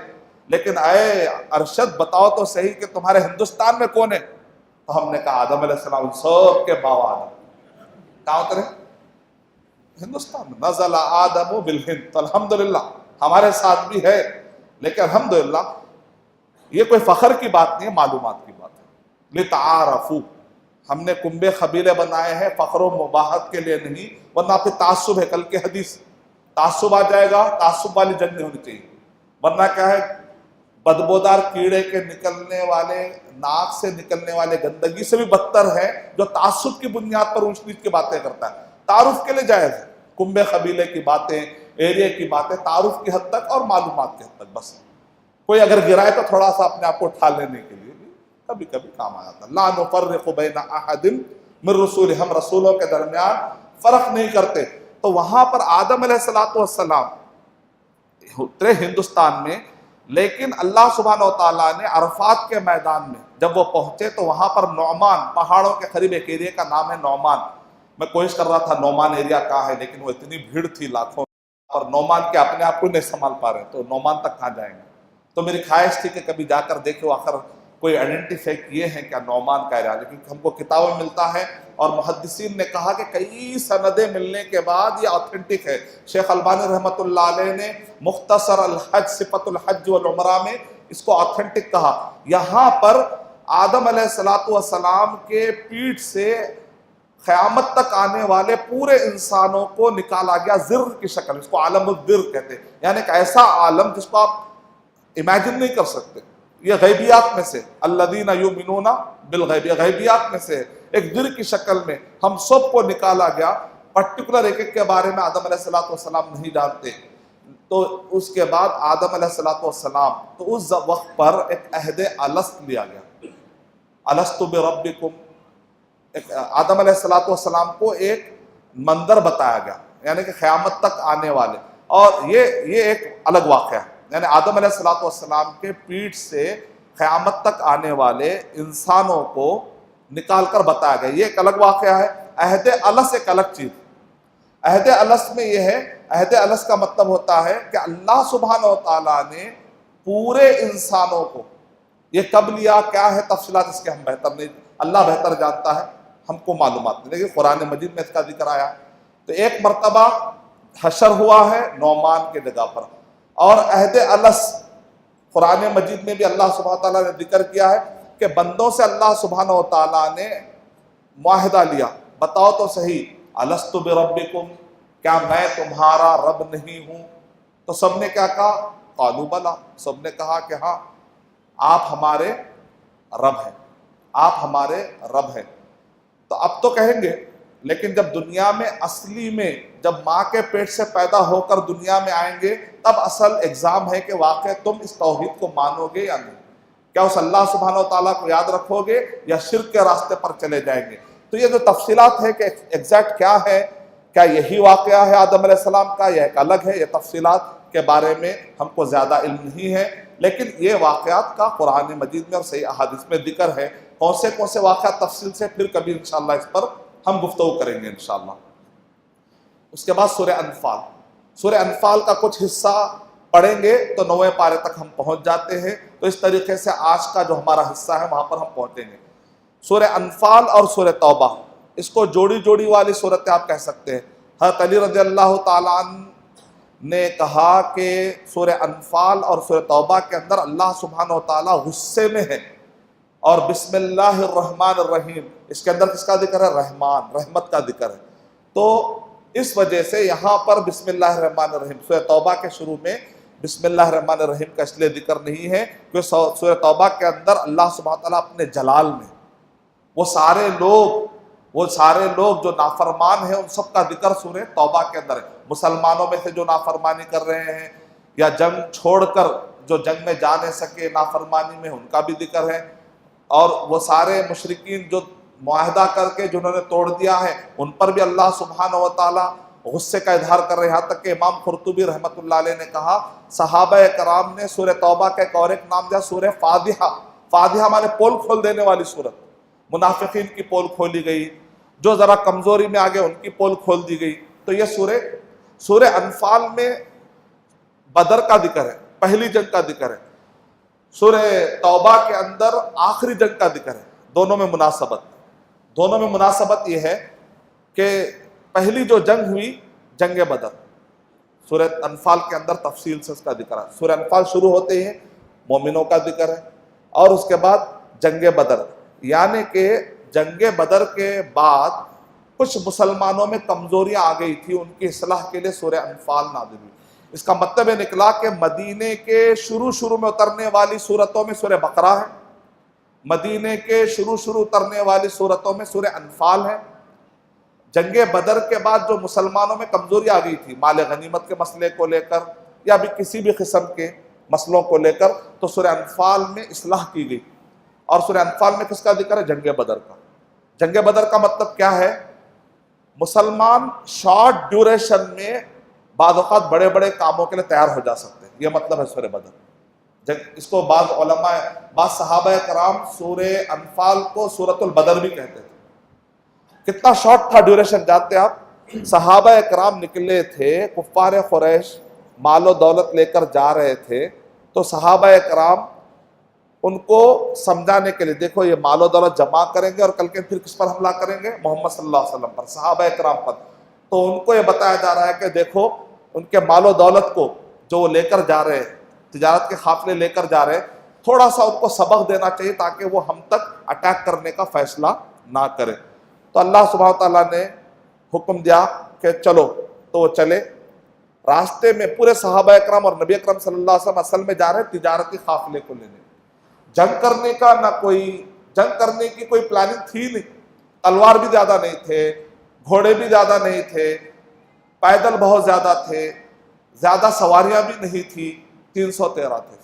لیکن اے ارشد بتاؤ تو صحیح کہ تمہارے ہندوستان میں کون ہے؟ تو ہم نے کہا آدم علیہ السلام، سب کے باوا آدم. کہاں اترے؟ ہندوستان میں. نزل آدم بالہند. تو الحمدللہ ہمارے ساتھ بھی ہے، لیکن الحمدللہ یہ کوئی فخر کی بات نہیں ہے، معلومات کی بات ہے. لتعارفوا، ہم نے کنبے قبیلے بنائے ہیں فخر و مباحت کے لیے نہیں، ورنہ پھر تعصب ہے. کل کی حدیث تعصب آ جائے گا، تعصب والی جنگ نہیں ہونی چاہیے. ورنہ کیا ہے، بدبودار کیڑے کے نکلنے والے، ناک سے نکلنے والے گندگی سے بھی بدتر ہے جو تعصب کی بنیاد پر اونچ نیچ کی باتیں کرتا ہے. تعارف کے لیے جائز ہے، کنبے قبیلے کی باتیں، ایریا کی باتیں تعارف کی حد تک اور معلومات کی حد تک بس. کوئی اگر گرائے تو تھوڑا سا اپنے آپ کو اٹھا لینے کے لیے بھی کبھی کبھی کام آ جاتا ہے. لا نفرق بین احد من رسول، ہم رسولوں کے درمیان فرق نہیں کرتے. تو وہاں پر آدم علیہ السلام اترے ہندوستان میں، لیکن اللہ سبحانہ و تعالیٰ نے عرفات کے میدان میں جب وہ پہنچے تو وہاں پر نعمان، پہاڑوں کے قریب ایک ایریا کا نام ہے نعمان. میں کوشش کر رہا تھا نعمان ایریا کہاں ہے، لیکن وہ اتنی بھیڑ تھی لاکھوں، اور نعمان کے اپنے آپ کو نہیں سنبھال پا رہے، تو نعمان تک کہاں جائیں گے. تو میری خواہش تھی کہ کبھی جا کر دیکھو آخر کوئی آئیڈینٹیفائی کیے ہیں کیا نعمان کا ایریا. لیکن ہم کو کتابوں میں ملتا ہے اور محدثین نے کہا کہ کئی سندیں ملنے کے بعد یہ آتھینٹک ہے. شیخ البانی رحمۃ اللہ علیہ نے مختصر الحج صفت الحج والعمرہ میں اس کو آتھینٹک کہا. یہاں پر آدم علیہ السلام کے پیٹھ سے قیامت تک آنے والے پورے انسانوں کو نکالا گیا زر کی شکل. اس کو عالم الذر کہتے ہیں، یعنی ایک ایسا عالم جس کو آپ امیجن نہیں کر سکتے. یہ غیبیات میں سے الذین یؤمنون بالغیب، یہ غیبیات میں سے ایک در کی شکل میں ہم سب کو نکالا گیا. پرٹیکولر ایک کے بارے میں آدم علیہ السلام نہیں جانتے. تو اس کے بعد آدم علیہ السلام تو اس وقت پر ایک عہد الست لیا گیا. الست بربکم، آدم علیہ السلام کو ایک منظر بتایا گیا، یعنی کہ قیامت تک آنے والے. اور یہ ایک الگ واقعہ ہے، یعنی آدم علیہ السلام کے پیٹھ سے قیامت تک آنے والے انسانوں کو نکال کر بتایا گیا. یہ ایک الگ واقعہ ہے. عہد الست ایک الگ چیز. عہد الست میں یہ ہے، عہد الست کا مطلب ہوتا ہے کہ اللہ سبحانہ و تعالیٰ نے پورے انسانوں کو، یہ کب لیا، کیا ہے تفصیلات اس کے ہم بہتر نہیں، اللہ بہتر جانتا ہے، ہم کو معلومات نہیں، لیکن قرآن مجید میں اس کا ذکر آیا. تو ایک مرتبہ حشر ہوا ہے نعمان کے جگہ پر. اور عہد الست قرآن مجید میں بھی اللہ سبحانہ و تعالیٰ نے ذکر کیا ہے کہ بندوں سے اللہ سبحانہ و تعالیٰ نے معاہدہ لیا. بتاؤ تو صحیح، الست بربکم، کیا میں تمہارا رب نہیں ہوں؟ تو سب نے کیا کہا؟ قالوا بلا، سب نے کہا کہ ہاں آپ ہمارے رب ہیں، آپ ہمارے رب ہیں. تو اب تو کہیں گے، لیکن جب دنیا میں اصلی میں جب ماں کے پیٹ سے پیدا ہو کر دنیا میں آئیں گے تب اصل ایگزام ہے کہ واقع تم اس توحید کو مانو گے یا نہیں. کیا اس اللہ سبحانہ و تعالیٰ کو یاد رکھو گے یا شرک کے راستے پر چلے جائیں گے؟ تو یہ جو تفصیلات ہے کہ ایگزیکٹ کیا ہے، کیا یہی واقعہ ہے آدم علیہ السلام کا یا ایک الگ ہے، یہ تفصیلات کے بارے میں ہم کو زیادہ علم نہیں ہے. لیکن یہ واقعات کا قرآن مجید میں اور صحیح احادیث میں ذکر ہے. کون سے واقعات تفصیل سے پھر کبھی انشاءاللہ اس پر ہم گفتگو کریں گے انشاءاللہ. اس کے بعد سورہ انفال. سورہ انفال کا کچھ حصہ پڑھیں گے تو 9ویں پارے تک ہم پہنچ جاتے ہیں. تو اس طریقے سے آج کا جو ہمارا حصہ ہے وہاں پر ہم پہنچیں گے. سورہ انفال اور سورہ توبہ، اس کو جوڑی جوڑی والی صورتیں آپ کہہ سکتے ہیں. حضرت علی رضی اللہ تعالیٰ عنہ نے کہا کہ سورہ انفال اور سورہ توبہ کے اندر اللہ سبحانہ و تعالیٰ غصے میں ہے، اور بسم اللہ الرحمن الرحیم اس کے اندر کس کا ذکر ہے؟ رحمان، رحمت کا ذکر ہے. تو اس وجہ سے یہاں پر بسم اللہ الرحمن الرحیم، سورہ توبہ کے شروع میں بسم اللہ الرحمن الرحیم کا اس لیے ذکر نہیں ہے کہ سورہ توبہ کے اندر اللہ سبحانہ تعالیٰ اپنے جلال میں وہ سارے لوگ جو نافرمان ہیں ان سب کا ذکر سورہ توبہ کے اندر ہے. مسلمانوں میں سے جو نافرمانی کر رہے ہیں یا جنگ چھوڑ کر جو جنگ میں جا نہیں سکے نافرمانی میں، ان کا بھی ذکر ہے. اور وہ سارے مشرکین جو معاہدہ کر کے جنہوں نے توڑ دیا ہے ان پر بھی اللہ سبحانہ و تعالیٰ غصے کا اظہار کر رہے ہیں. یہاں تک کہ امام قرطبی رحمۃ اللہ علیہ نے کہا صحابہ کرام نے سورہ توبہ کا اور ایک نام دیا سورہ فاضحہ. فاضحہ مانے پول کھول دینے والی سورت. منافقین کی پول کھولی گئی، جو ذرا کمزوری میں آگے ان کی پول کھول دی گئی. تو یہ سورہ انفال میں بدر کا ذکر ہے، پہلی جنگ کا ذکر ہے. سورہ توبہ کے اندر آخری جنگ کا ذکر ہے. دونوں میں مناسبت یہ ہے کہ پہلی جو جنگ ہوئی جنگ بدر، سورہ انفال کے اندر تفصیل سے اس کا ذکر ہے. سورہ انفال شروع ہوتے ہیں مومنوں کا ذکر ہے اور اس کے بعد جنگ بدر، یعنی کہ جنگ بدر کے بعد کچھ مسلمانوں میں کمزوریاں آ گئی تھی، ان کی اصلاح کے لیے سورہ انفال نازل ہوئی. اس کا مطلب یہ نکلا کہ مدینے کے شروع میں اترنے والی سورتوں میں سورہ بقرہ ہے، مدینے کے شروع اترنے والی سورتوں میں سورہ انفال ہے. جنگ بدر کے بعد جو مسلمانوں میں کمزوری آ گئی تھی مال غنیمت کے مسئلے کو لے کر یا بھی کسی بھی قسم کے مسئلوں کو لے کر، تو سورہ انفال میں اصلاح کی گئی. اور سورہ انفال میں کس کا ذکر ہے؟ جنگ بدر کا. جنگ بدر کا مطلب کیا ہے؟ مسلمان شارٹ ڈیوریشن میں بعض اوقات بڑے بڑے کاموں کے لیے تیار ہو جا سکتے ہیں، یہ مطلب ہے سورہ بدر. اس کو بعض علماء، بعض صحابہ کرام سورہ انفال کو سورۃ البدر بھی کہتے تھے. کتنا شارٹ تھا ڈیوریشن جانتے ہیں آپ؟ صحابہ کرام نکلے تھے، کفار قریش مال و دولت لے کر جا رہے تھے، تو صحابہ کرام ان کو سمجھانے کے لیے، دیکھو یہ مال و دولت جمع کریں گے اور کل کے پھر کس پر حملہ کریں گے؟ محمد صلی اللہ علیہ وسلم پر، صحابہ کرام پر. تو ان کو یہ بتایا جا رہا ہے کہ دیکھو ان کے مال و دولت کو جو وہ لے کر جا رہے ہیں، تجارت کے قافلے لے کر جا رہے ہیں، تھوڑا سا ان کو سبق دینا چاہیے تاکہ وہ ہم تک اٹیک کرنے کا فیصلہ نہ کرے. تو اللہ سبحانہ وتعالیٰ نے حکم دیا کہ چلو، تو وہ چلے. راستے میں پورے صحابہ اکرام اور نبی اکرم صلی اللہ علیہ وسلم اصل میں جا رہے ہیں تجارتی قافلے کو لینے. جنگ کرنے کی کوئی پلاننگ تھی نہیں. تلوار بھی زیادہ نہیں تھے، گھوڑے بھی زیادہ نہیں تھے، پیدل بہت زیادہ تھے، زیادہ سواریاں بھی نہیں تھی، 313 تھے.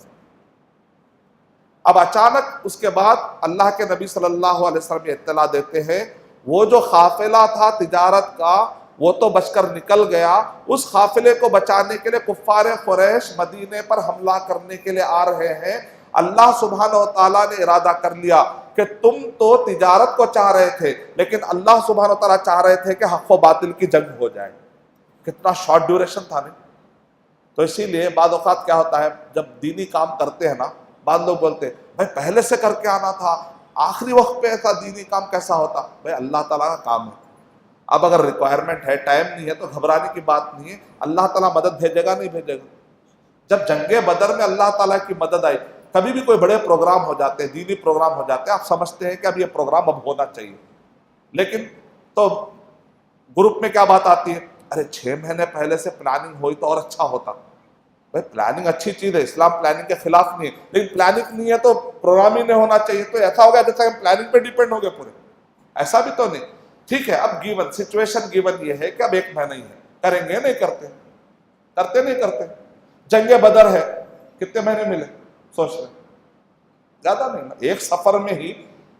اب اچانک اس کے بعد اللہ کے نبی صلی اللہ علیہ وسلم یہ اطلاع دیتے ہیں وہ جو قافلہ تھا تجارت کا وہ تو بچ کر نکل گیا. اس قافلے کو بچانے کے لیے کفار قریش مدینے پر حملہ کرنے کے لیے آ رہے ہیں. اللہ سبحانہ و تعالیٰ نے ارادہ کر لیا کہ تم تو تجارت کو چاہ رہے تھے، لیکن اللہ سبحانہ و تعالیٰ چاہ رہے تھے کہ حق و باطل کی جنگ ہو جائے. کتنا شارٹ ڈیوریشن تھا نہیں. تو اسی لیے بعض اوقات کیا ہوتا ہے جب دینی کام کرتے ہیں نا، بعض لوگ بولتے ہیں بھائی پہلے سے کر کے آنا تھا، آخری وقت پہ ایسا دینی کام کیسا ہوتا؟ بھائی اللہ تعالیٰ کا کام ہے. اب اگر ریکوائرمنٹ ہے، ٹائم نہیں ہے، تو گھبرانے کی بات نہیں ہے. اللہ تعالیٰ مدد بھیجے گا نہیں بھیجے گا. جب جنگ بدر میں اللہ تعالیٰ کی مدد آئی، کبھی بھی کوئی بڑے پروگرام ہو جاتے ہیں، دینی پروگرام ہو جاتے ہیں، آپ سمجھتے ہیں کہ اب یہ پروگرام اب ہونا چاہیے، لیکن تو گروپ میں کیا بات آتی ہے؟ ارے 6 مہینے پہلے سے پلاننگ ہوئی تو اور اچھا ہوتا. بھائی پلاننگ اچھی چیز ہے، اسلام پلاننگ کے خلاف نہیں ہے، لیکن پلاننگ نہیں ہے تو پروگرام ہی نہیں ہونا چاہیے. تو ایسا ہو گیا جیسا ہم پلاننگ پہ ڈیپینڈ ہو گئے پورے. ایسا بھی تو نہیں. ٹھیک ہے، اب گیون سچویشن گیون یہ ہے کہ اب 1 مہینہ ہی ہے، کریں گے نہیں کرتے. جنگ بدر ہے، کتنے مہینے ملے سوچ رہے؟ زیادہ نہیں نا. ایک سفر میں ہی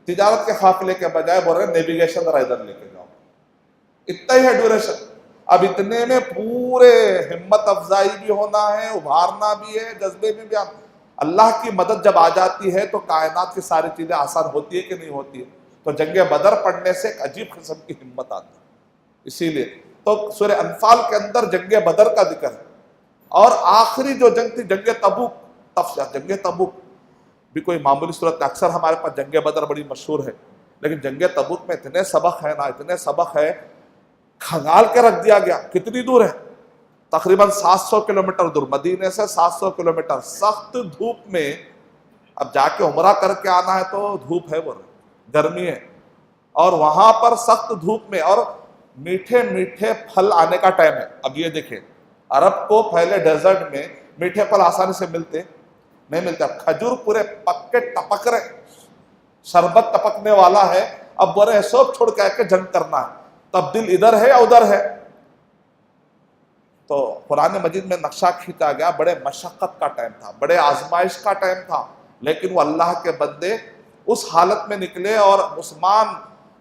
تجارت کے قافلے کے بجائے بول رہے نیویگیشن ذرا ادھر لے کے جاؤ، اتنا ہی ہے ڈیوریشن. اب اتنے میں پورے ہمت افزائی بھی ہونا ہے، ابھارنا بھی ہے، جذبے میں بھی. اللہ کی مدد جب آ جاتی ہے تو کائنات کی ساری چیزیں آسان ہوتی ہے کہ نہیں ہوتی ہے. تو جنگ بدر پڑھنے سے ایک عجیب قسم کی ہمت آتی ہے. اسی لیے تو سورہ انفال کے اندر جنگ بدر کا ذکر ہے. اور آخری جو جنگ تھی جنگ تبوک. جنگ تبوک بھی کوئی معمولی صورت ہے. اکثر ہمارے پاس جنگ بدر بڑی مشہور ہے، لیکن جنگ تبوک میں اتنے سبق ہے نا، اتنے سبق ہے، کھنگال کے رکھ دیا گیا. کتنی دور ہے؟ تقریباً 700 کلومیٹر دور، مدینے سے 700 کلومیٹر، سخت دھوپ میں. اب جا کے عمرہ کر کے آنا ہے تو دھوپ ہے، وہ گرمی ہے، اور وہاں پر سخت دھوپ میں، اور میٹھے میٹھے پھل آنے کا ٹائم ہے. اب یہ دیکھیں، عرب کو پہلے ڈیزرٹ میں میٹھے پھل آسانی سے نہیں ملتے. اب کھجور پورے پکے ٹپک رہے، شربت ٹپکنے والا ہے. اب بولے سب چھوڑ کے جنگ کرنا ہے، تبدیل ادھر ہے یا ادھر ہے. تو قرآن مجید میں نقشہ کھینچا گیا. بڑے مشقت کا ٹائم تھا، بڑے آزمائش کا ٹائم تھا، لیکن وہ اللہ کے بندے اس حالت میں نکلے. اور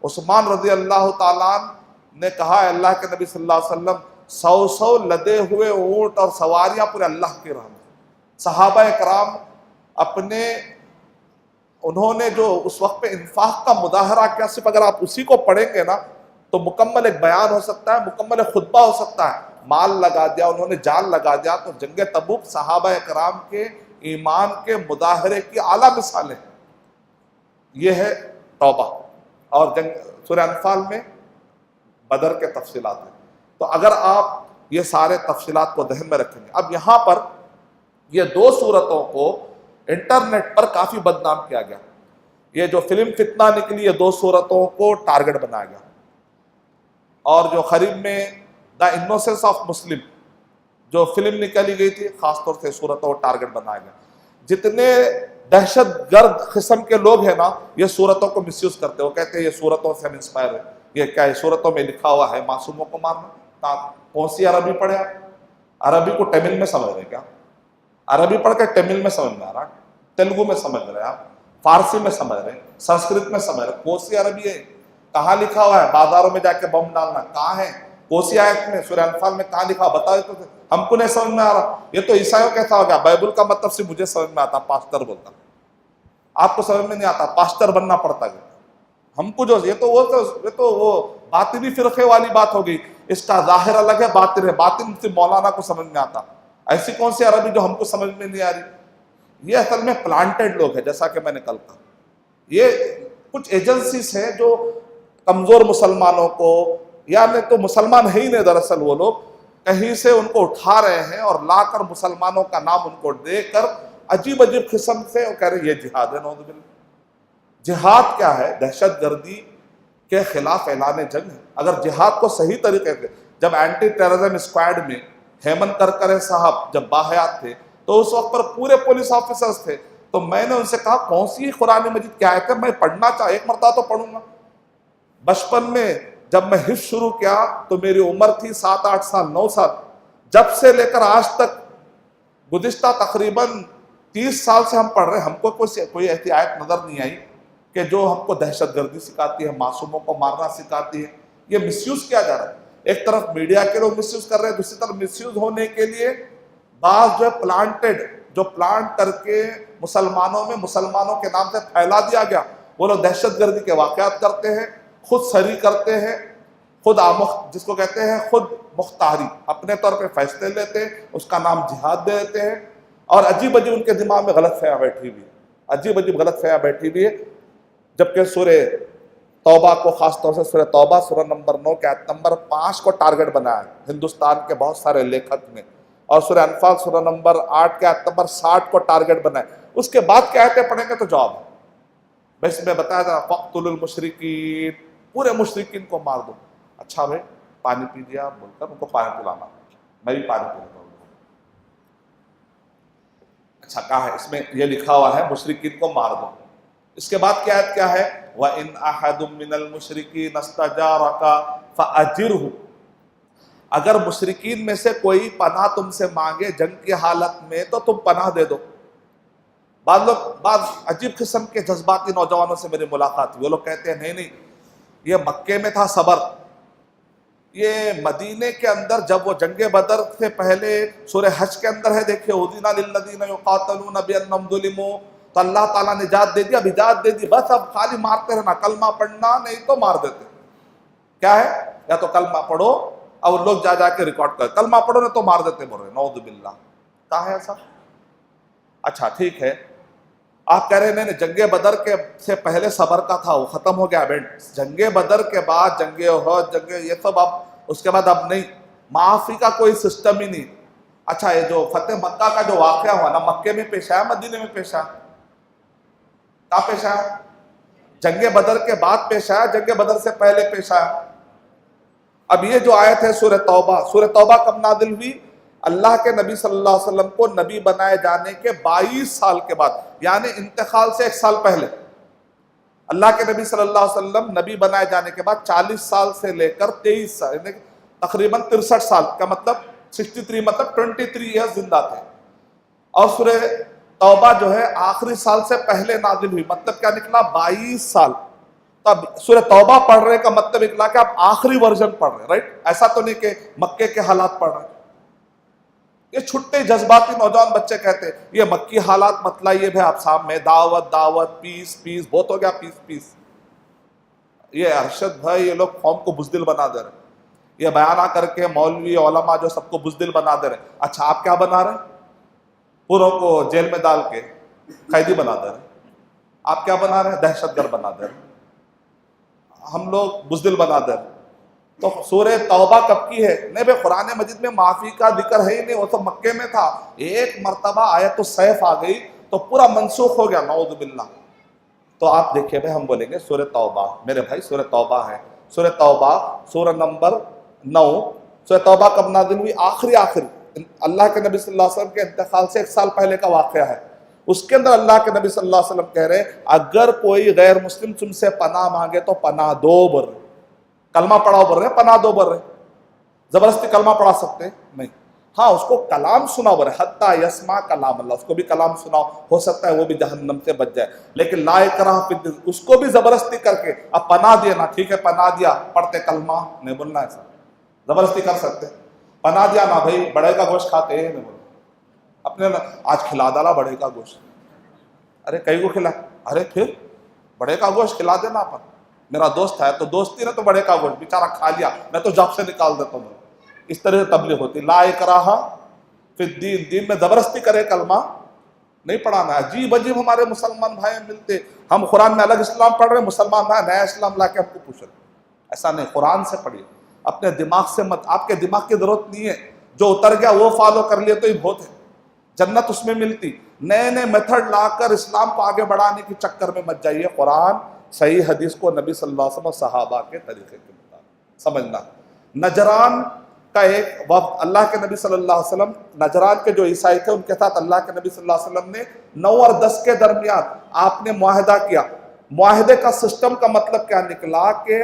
عثمان رضی اللہ تعالیٰ نے کہا، اللہ کے نبی صلی اللہ علیہ وسلم 100 لدے ہوئے اونٹ اور سواریاں پورے اللہ کی راہ میں. صحابہ کرام اپنے انہوں نے جو اس وقت پہ انفاق کا مظاہرہ کیا، صرف اگر آپ اسی کو پڑھیں گے نا تو مکمل ایک بیان ہو سکتا ہے، مکمل ایک خطبہ ہو سکتا ہے. مال لگا دیا انہوں نے، جان لگا دیا. تو جنگ تبوک صحابہ کرام کے ایمان کے مظاہرے کی اعلیٰ مثالیں. یہ ہے توبہ. اور جنگ سورہ انفال میں بدر کے تفصیلات ہیں. تو اگر آپ یہ سارے تفصیلات کو ذہن میں رکھیں گے. اب یہاں پر یہ دو صورتوں کو انٹرنیٹ پر کافی بدنام کیا گیا. یہ جو فلم فتنہ نکلی، یہ دو صورتوں کو ٹارگٹ بنایا گیا. اور جو قریب میں دا انوسنس آف مسلم جو فلم نکلی گئی تھی، خاص طور سے صورتوں کو ٹارگٹ بنایا گیا. جتنے دہشت گرد قسم کے لوگ ہیں نا، یہ صورتوں کو مس یوز کرتے. وہ کہتے ہیں یہ صورتوں سے ہم انسپائر ہیں. یہ کیا ہے؟ صورتوں میں لکھا ہوا ہے معصوموں کو مارنا. کون سی عربی پڑھے آپ؟ عربی کو تمل میں سمجھ رہے کیا؟ عربی پڑھ کے تمل میں سمجھ میں آ رہا، تیلگو میں سمجھ رہے آپ، فارسی میں سمجھ رہے، سنسکرت میں سمجھ رہے. کون سی عربی ہے؟ کہاں لکھا ہوا ہے بازاروں میں جا کے بم ڈالنا؟ کہاں ہے؟ کون سی آیت میں؟ سورہ انفال میں کہاں لکھا؟ بتاؤ تو. ہم کو نہیں سمجھ میں آ رہا. یہ تو عیسائیوں کیسا ہو گیا؟ بائبل کا مطلب صرف مجھے سمجھ میں آتا، پاسٹر بولتا. آپ کو سمجھ میں نہیں آتا، پاسٹر بننا پڑتا ہے. ہم کو جو یہ تو وہ باطنی فرقے والی بات ہو گئی. اس کا ظاہر الگ ہے، باطن ہے. باطن صرف مولانا کو سمجھ میں آتا. ایسی کون سی عربی جو ہم کو سمجھ میں نہیں آ رہی؟ یہ اصل میں پلانٹڈ لوگ ہیں، جیسا کہ میں نے کل کہا. یہ کچھ ایجنسیز ہیں جو کمزور مسلمانوں کو، یعنی تو مسلمان ہے ہی نہیں دراصل، وہ لوگ کہیں سے ان کو اٹھا رہے ہیں اور لا کر مسلمانوں کا نام ان کو دے کر عجیب عجیب قسم سے وہ کہہ رہے ہیں یہ جہاد ہے. نعوذ باللہ. جہاد کیا ہے؟ دہشت گردی کے خلاف اعلان جنگ ہے. اگر جہاد کو صحیح طریقے سے، جب اینٹی ٹیررزم اسکواڈ میں ہیمنت کرکرے صاحب جب باحیات تھے تو اس وقت پر پورے پولیس آفیسرز تھے. تو میں نے ان سے کہا کون سی قرآن مجید کیا ہے؟ میں پڑھنا ایک مرتبہ تو پڑھوں گا. بچپن میں جب میں حفظ شروع کیا تو میری عمر تھی 7-8 سال 9 سال. جب سے لے کر آج تک گزشتہ تقریباً 30 سال سے ہم پڑھ رہے ہیں. ہم کو کوئی ایسی آیت نظر نہیں آئی کہ جو ہم کو دہشت گردی سکھاتی ہے، معصوموں کو مارنا سکھاتی ہے. یہ مس یوز کیا جا رہا ہے. ایک طرف میڈیا کے لوگ مس یوز کر رہے ہیں، دوسری طرف مس یوز ہونے کے لیے بعض جو ہے پلانٹڈ، جو پلانٹ کر کے مسلمانوں میں مسلمانوں کے نام سے پھیلا دیا گیا. وہ لوگ دہشت گردی کے واقعات کرتے ہیں، خود سری کرتے ہیں، خود جس کو کہتے ہیں خود مختاری، اپنے طور پہ فیصلے لیتے ہیں، اس کا نام جہاد دے دیتے ہیں. اور عجیب عجیب ان کے دماغ میں غلط فہمیاں بیٹھی ہوئی ہے، عجیب عجیب غلط فہمیاں بیٹھی ہوئی ہے. جبکہ سورہ توبہ کو، خاص طور سے سورہ توبہ سورہ نمبر 9 کے آیت نمبر 5 کو ٹارگٹ بنایا ہے ہندوستان کے بہت سارے لیکھک نے. اور سورہ انفال سورہ نمبر 8 کے آیت نمبر 60 کو ٹارگٹ بنایا. اس کے بعد کیا آیتیں پڑھیں گے تو جواب ہے. بس میں بتایا تھا فَاقْتُلُوا الْمُشْرِكِينَ، پورے مشرکین کو مار دو. اچھا بھائی پانی پیجیے آپ بول کر ان کو پانی پلانا. میں بھی پانی پی لیتا ہوں. اچھا کہا ہے اس میں یہ لکھا ہوا ہے مشرکین کو مار دو. اس کے بعد کیا آیت کیا ہے؟ وَإِنْ أَحَدٌ مِّنَ الْمُشْرِكِينَ اسْتَجَارَكَ فَأَجِرْهُ، اگر مشرکین میں سے کوئی پناہ تم سے مانگے جنگ کی حالت میں تو تم پناہ دے دو. بعض عجیب قسم کے جذباتی نوجوانوں سے میری ملاقات ہوئی. وہ لوگ کہتے ہیں نہیں یہ مکے میں تھا صبر، یہ مدینے کے اندر جب وہ جنگ بدر سے پہلے سورہ حج کے اندر ہے، دیکھیں اُذِنَ لِلَّذِينَ يُقَاتَلُونَ بِأَنَّهُمْ ظُلِمُوا، تو اللہ تعالیٰ نے نجات دے دیا. اب نجات دے دی، بس اب خالی مارتے رہنا، کلمہ پڑھنا نہیں تو مار دیتے. کیا ہے؟ یا تو کلمہ پڑھو، اور لوگ جا کے ریکارڈ کر کلمہ پڑھو نہیں تو مار دیتے بول رہے. نعوذ باللہ. کہاں ہے ایسا؟ اچھا ٹھیک ہے، آپ کہہ رہے ہیں نہیں جنگ بدر کے سے پہلے صبر کا تھا، وہ ختم ہو گیا ایونٹ. جنگ بدر کے بعد جنگ احد، جنگ یہ سب اب اس کے بعد اب نہیں، معافی کا کوئی سسٹم ہی نہیں. اچھا یہ جو فتح مکہ کا جو واقعہ ہوا نا، مکے میں پیش آیا مدینے میں پیش آیا؟ کہاں پیش آیا؟ جنگ بدر کے بعد پیش آیا، جنگ بدر سے پہلے پیش آیا. اب یہ جو آیت ہے سورہ توبہ کب نازل ہوئی؟ اللہ کے نبی صلی اللہ علیہ وسلم کو نبی بنائے جانے کے 22 سال کے بعد، یعنی انتقال سے 1 سال پہلے. اللہ کے نبی صلی اللہ علیہ وسلم نبی بنائے جانے کے بعد 40 سال سے لے کر 23 سال، یعنی تقریباً 63 سال کا مطلب 63 مطلب 23 ایئر زندہ تھے. اور سورہ توبہ جو ہے آخری سال سے پہلے نازل ہوئی، مطلب کیا نکلا؟ 22 سال. تو اب سورہ توبہ پڑھ رہے کا مطلب نکلا کہ آپ آخری ورژن پڑھ رہے، رائٹ؟ ایسا تو نہیں کہ مکے کے حالات پڑھ رہے. یہ چھٹے جذباتی نوجوان بچے کہتے ہیں یہ مکی حالات مطلب یہ آپ سامنے دعوت دعوت پیس پیس بہت ہو گیا پیس پیس. یہ ارشد بھائی یہ لوگ قوم کو بزدل بنا دے رہے، یہ بیانہ کر کے مولوی علماء جو سب کو بزدل بنا دے رہے. اچھا آپ کیا بنا رہے؟ پوروں کو جیل میں ڈال کے قیدی بنا دے رہے. آپ کیا بنا رہے؟ دہشت گرد بنا دے رہے. ہم لوگ بزدل بنا دے رہے. تو سورہ توبہ کب کی ہے؟ نہیں بھائی قرآن مجید میں معافی کا ذکر ہے ہی نہیں، وہ تو مکے میں تھا. ایک مرتبہ آیت السیف آ گئی تو پورا منسوخ ہو گیا، نعوذ باللہ. تو آپ دیکھیں بھائی ہم بولیں گے سورہ توبہ، میرے بھائی سورہ توبہ ہے. سورہ توبہ سورہ نمبر 9. سورہ توبہ کب نازل ہوئی؟ آخری اللہ کے نبی صلی اللہ علیہ وسلم کے انتقال سے 1 سال پہلے کا واقعہ ہے. اس کے اندر اللہ کے نبی صلی اللہ علیہ وسلم کہہ رہے ہیں اگر کوئی غیر مسلم تم سے پناہ مانگے تو پناہ دو. بر کلمہ پڑھاؤ بر رہے، پناہ دو بر رہے. زبردستی کلمہ پڑھا سکتے نہیں. ہاں اس کو کلام سناؤ بر رہے، حتی یسمع کلام اللہ، اس کو بھی کلام سناؤ، ہو سکتا ہے وہ بھی جہنم سے بچ جائے. لیکن لا اکراہ فی الدین، اس کو بھی زبردستی کر کے اب پناہ دیا نا، ٹھیک ہے پناہ دیا، پڑھتے کلمہ نہیں بولنا ایسا. زبردستی کر سکتے، پناہ دیا نا بھائی بڑے کا گوشت کھاتے ہیں نہیں بولنا. اپنے آج کھلا ڈالا بڑے کا گوشت، ارے کئی کو کھلا، ارے پھر بڑے کا گوشت کھلا دینا اپن. میرا دوست ہے تو دوستی نہ تو بڑے کا گوشت بیچارہ کھا لیا، میں تو جاب سے نکال دیتا ہوں. اس طرح سے تبلیغ ہوتی. لا اکراہ فی الدین، دین میں زبردستی کرے کلمہ نہیں پڑھانا. عجیب عجیب ہمارے مسلمان بھائی ملتے، ہم قرآن میں الگ اسلام پڑھ رہے ہیں، مسلمان بھائی نیا اسلام لا کے ہم کو پوچھ رہے. ایسا نہیں، قرآن سے پڑھیے، اپنے دماغ سے مت. آپ کے دماغ کی ضرورت نہیں ہے، جو اتر گیا وہ فالو کر لیے تو ہی بہت ہے، جنت اس میں ملتی. نئے نئے میتھڈ لا کر اسلام کو آگے بڑھانے کے چکر میں مت جائیے. قرآن صحیح حدیث کو نبی صلی اللہ علیہ وسلم اور صحابہ کے طریقے کے مطابق سمجھنا. نجران کا ایک وقت اللہ کے نبی صلی اللہ علیہ وسلم، نجران کے جو عیسائی تھے ان کے ساتھ اللہ کے نبی صلی اللہ علیہ وسلم نے 9 اور 10 کے درمیان آپ نے معاہدہ کیا. معاہدے کا سسٹم کا مطلب کیا نکلا کہ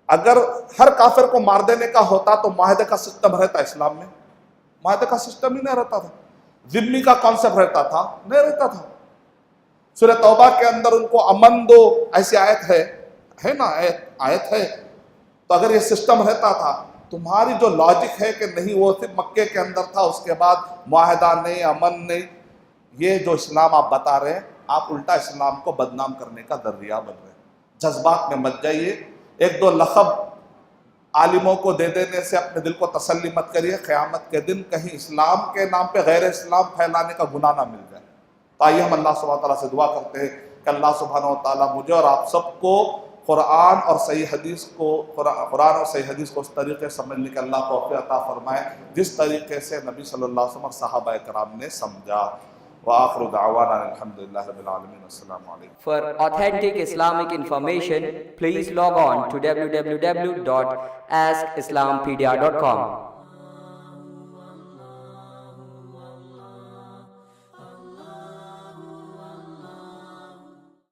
اگر ہر کافر کو مار دینے کا ہوتا تو معاہدے کا سسٹم رہتا. اسلام میں معاہدے کا سسٹم ہی نہیں رہتا تھا. ذمہ کا کانسیپٹ رہتا تھا نہیں رہتا تھا. سورہ توبہ کے اندر ان کو امن دو ایسی آیت ہے نا، آیت ہے. تو اگر یہ سسٹم رہتا تھا، تمہاری جو لاجک ہے کہ نہیں وہ صرف مکے کے اندر تھا، اس کے بعد معاہدہ نہیں، امن نہیں، یہ جو اسلام آپ بتا رہے ہیں آپ الٹا اسلام کو بدنام کرنے کا ذریعہ بن رہے ہیں. جذبات میں مت جائیے. 1-2 لقب عالموں کو دے دینے سے اپنے دل کو تسلی مت کریے. قیامت کے دن کہیں اسلام کے نام پہ غیر اسلام پھیلانے کا گناہ نہ مل جائے. تو آئیے ہم اللہ سبحانہ تعالیٰ سے دعا کرتے ہیں کہ اللہ سبحانہ و تعالیٰ مجھے اور آپ سب کو قرآن اور صحیح حدیث کو اس طریقے سے سمجھنے کے اللہ توفیق عطا فرمائے جس طریقے سے نبی صلی اللہ علیہ وسلم اور صحابہ کرام نے سمجھا. وآخر دعوانا الحمدللہ رب العالمین. السلام علیکم. For authentic Islamic information, please log on to www.askislampedia.com.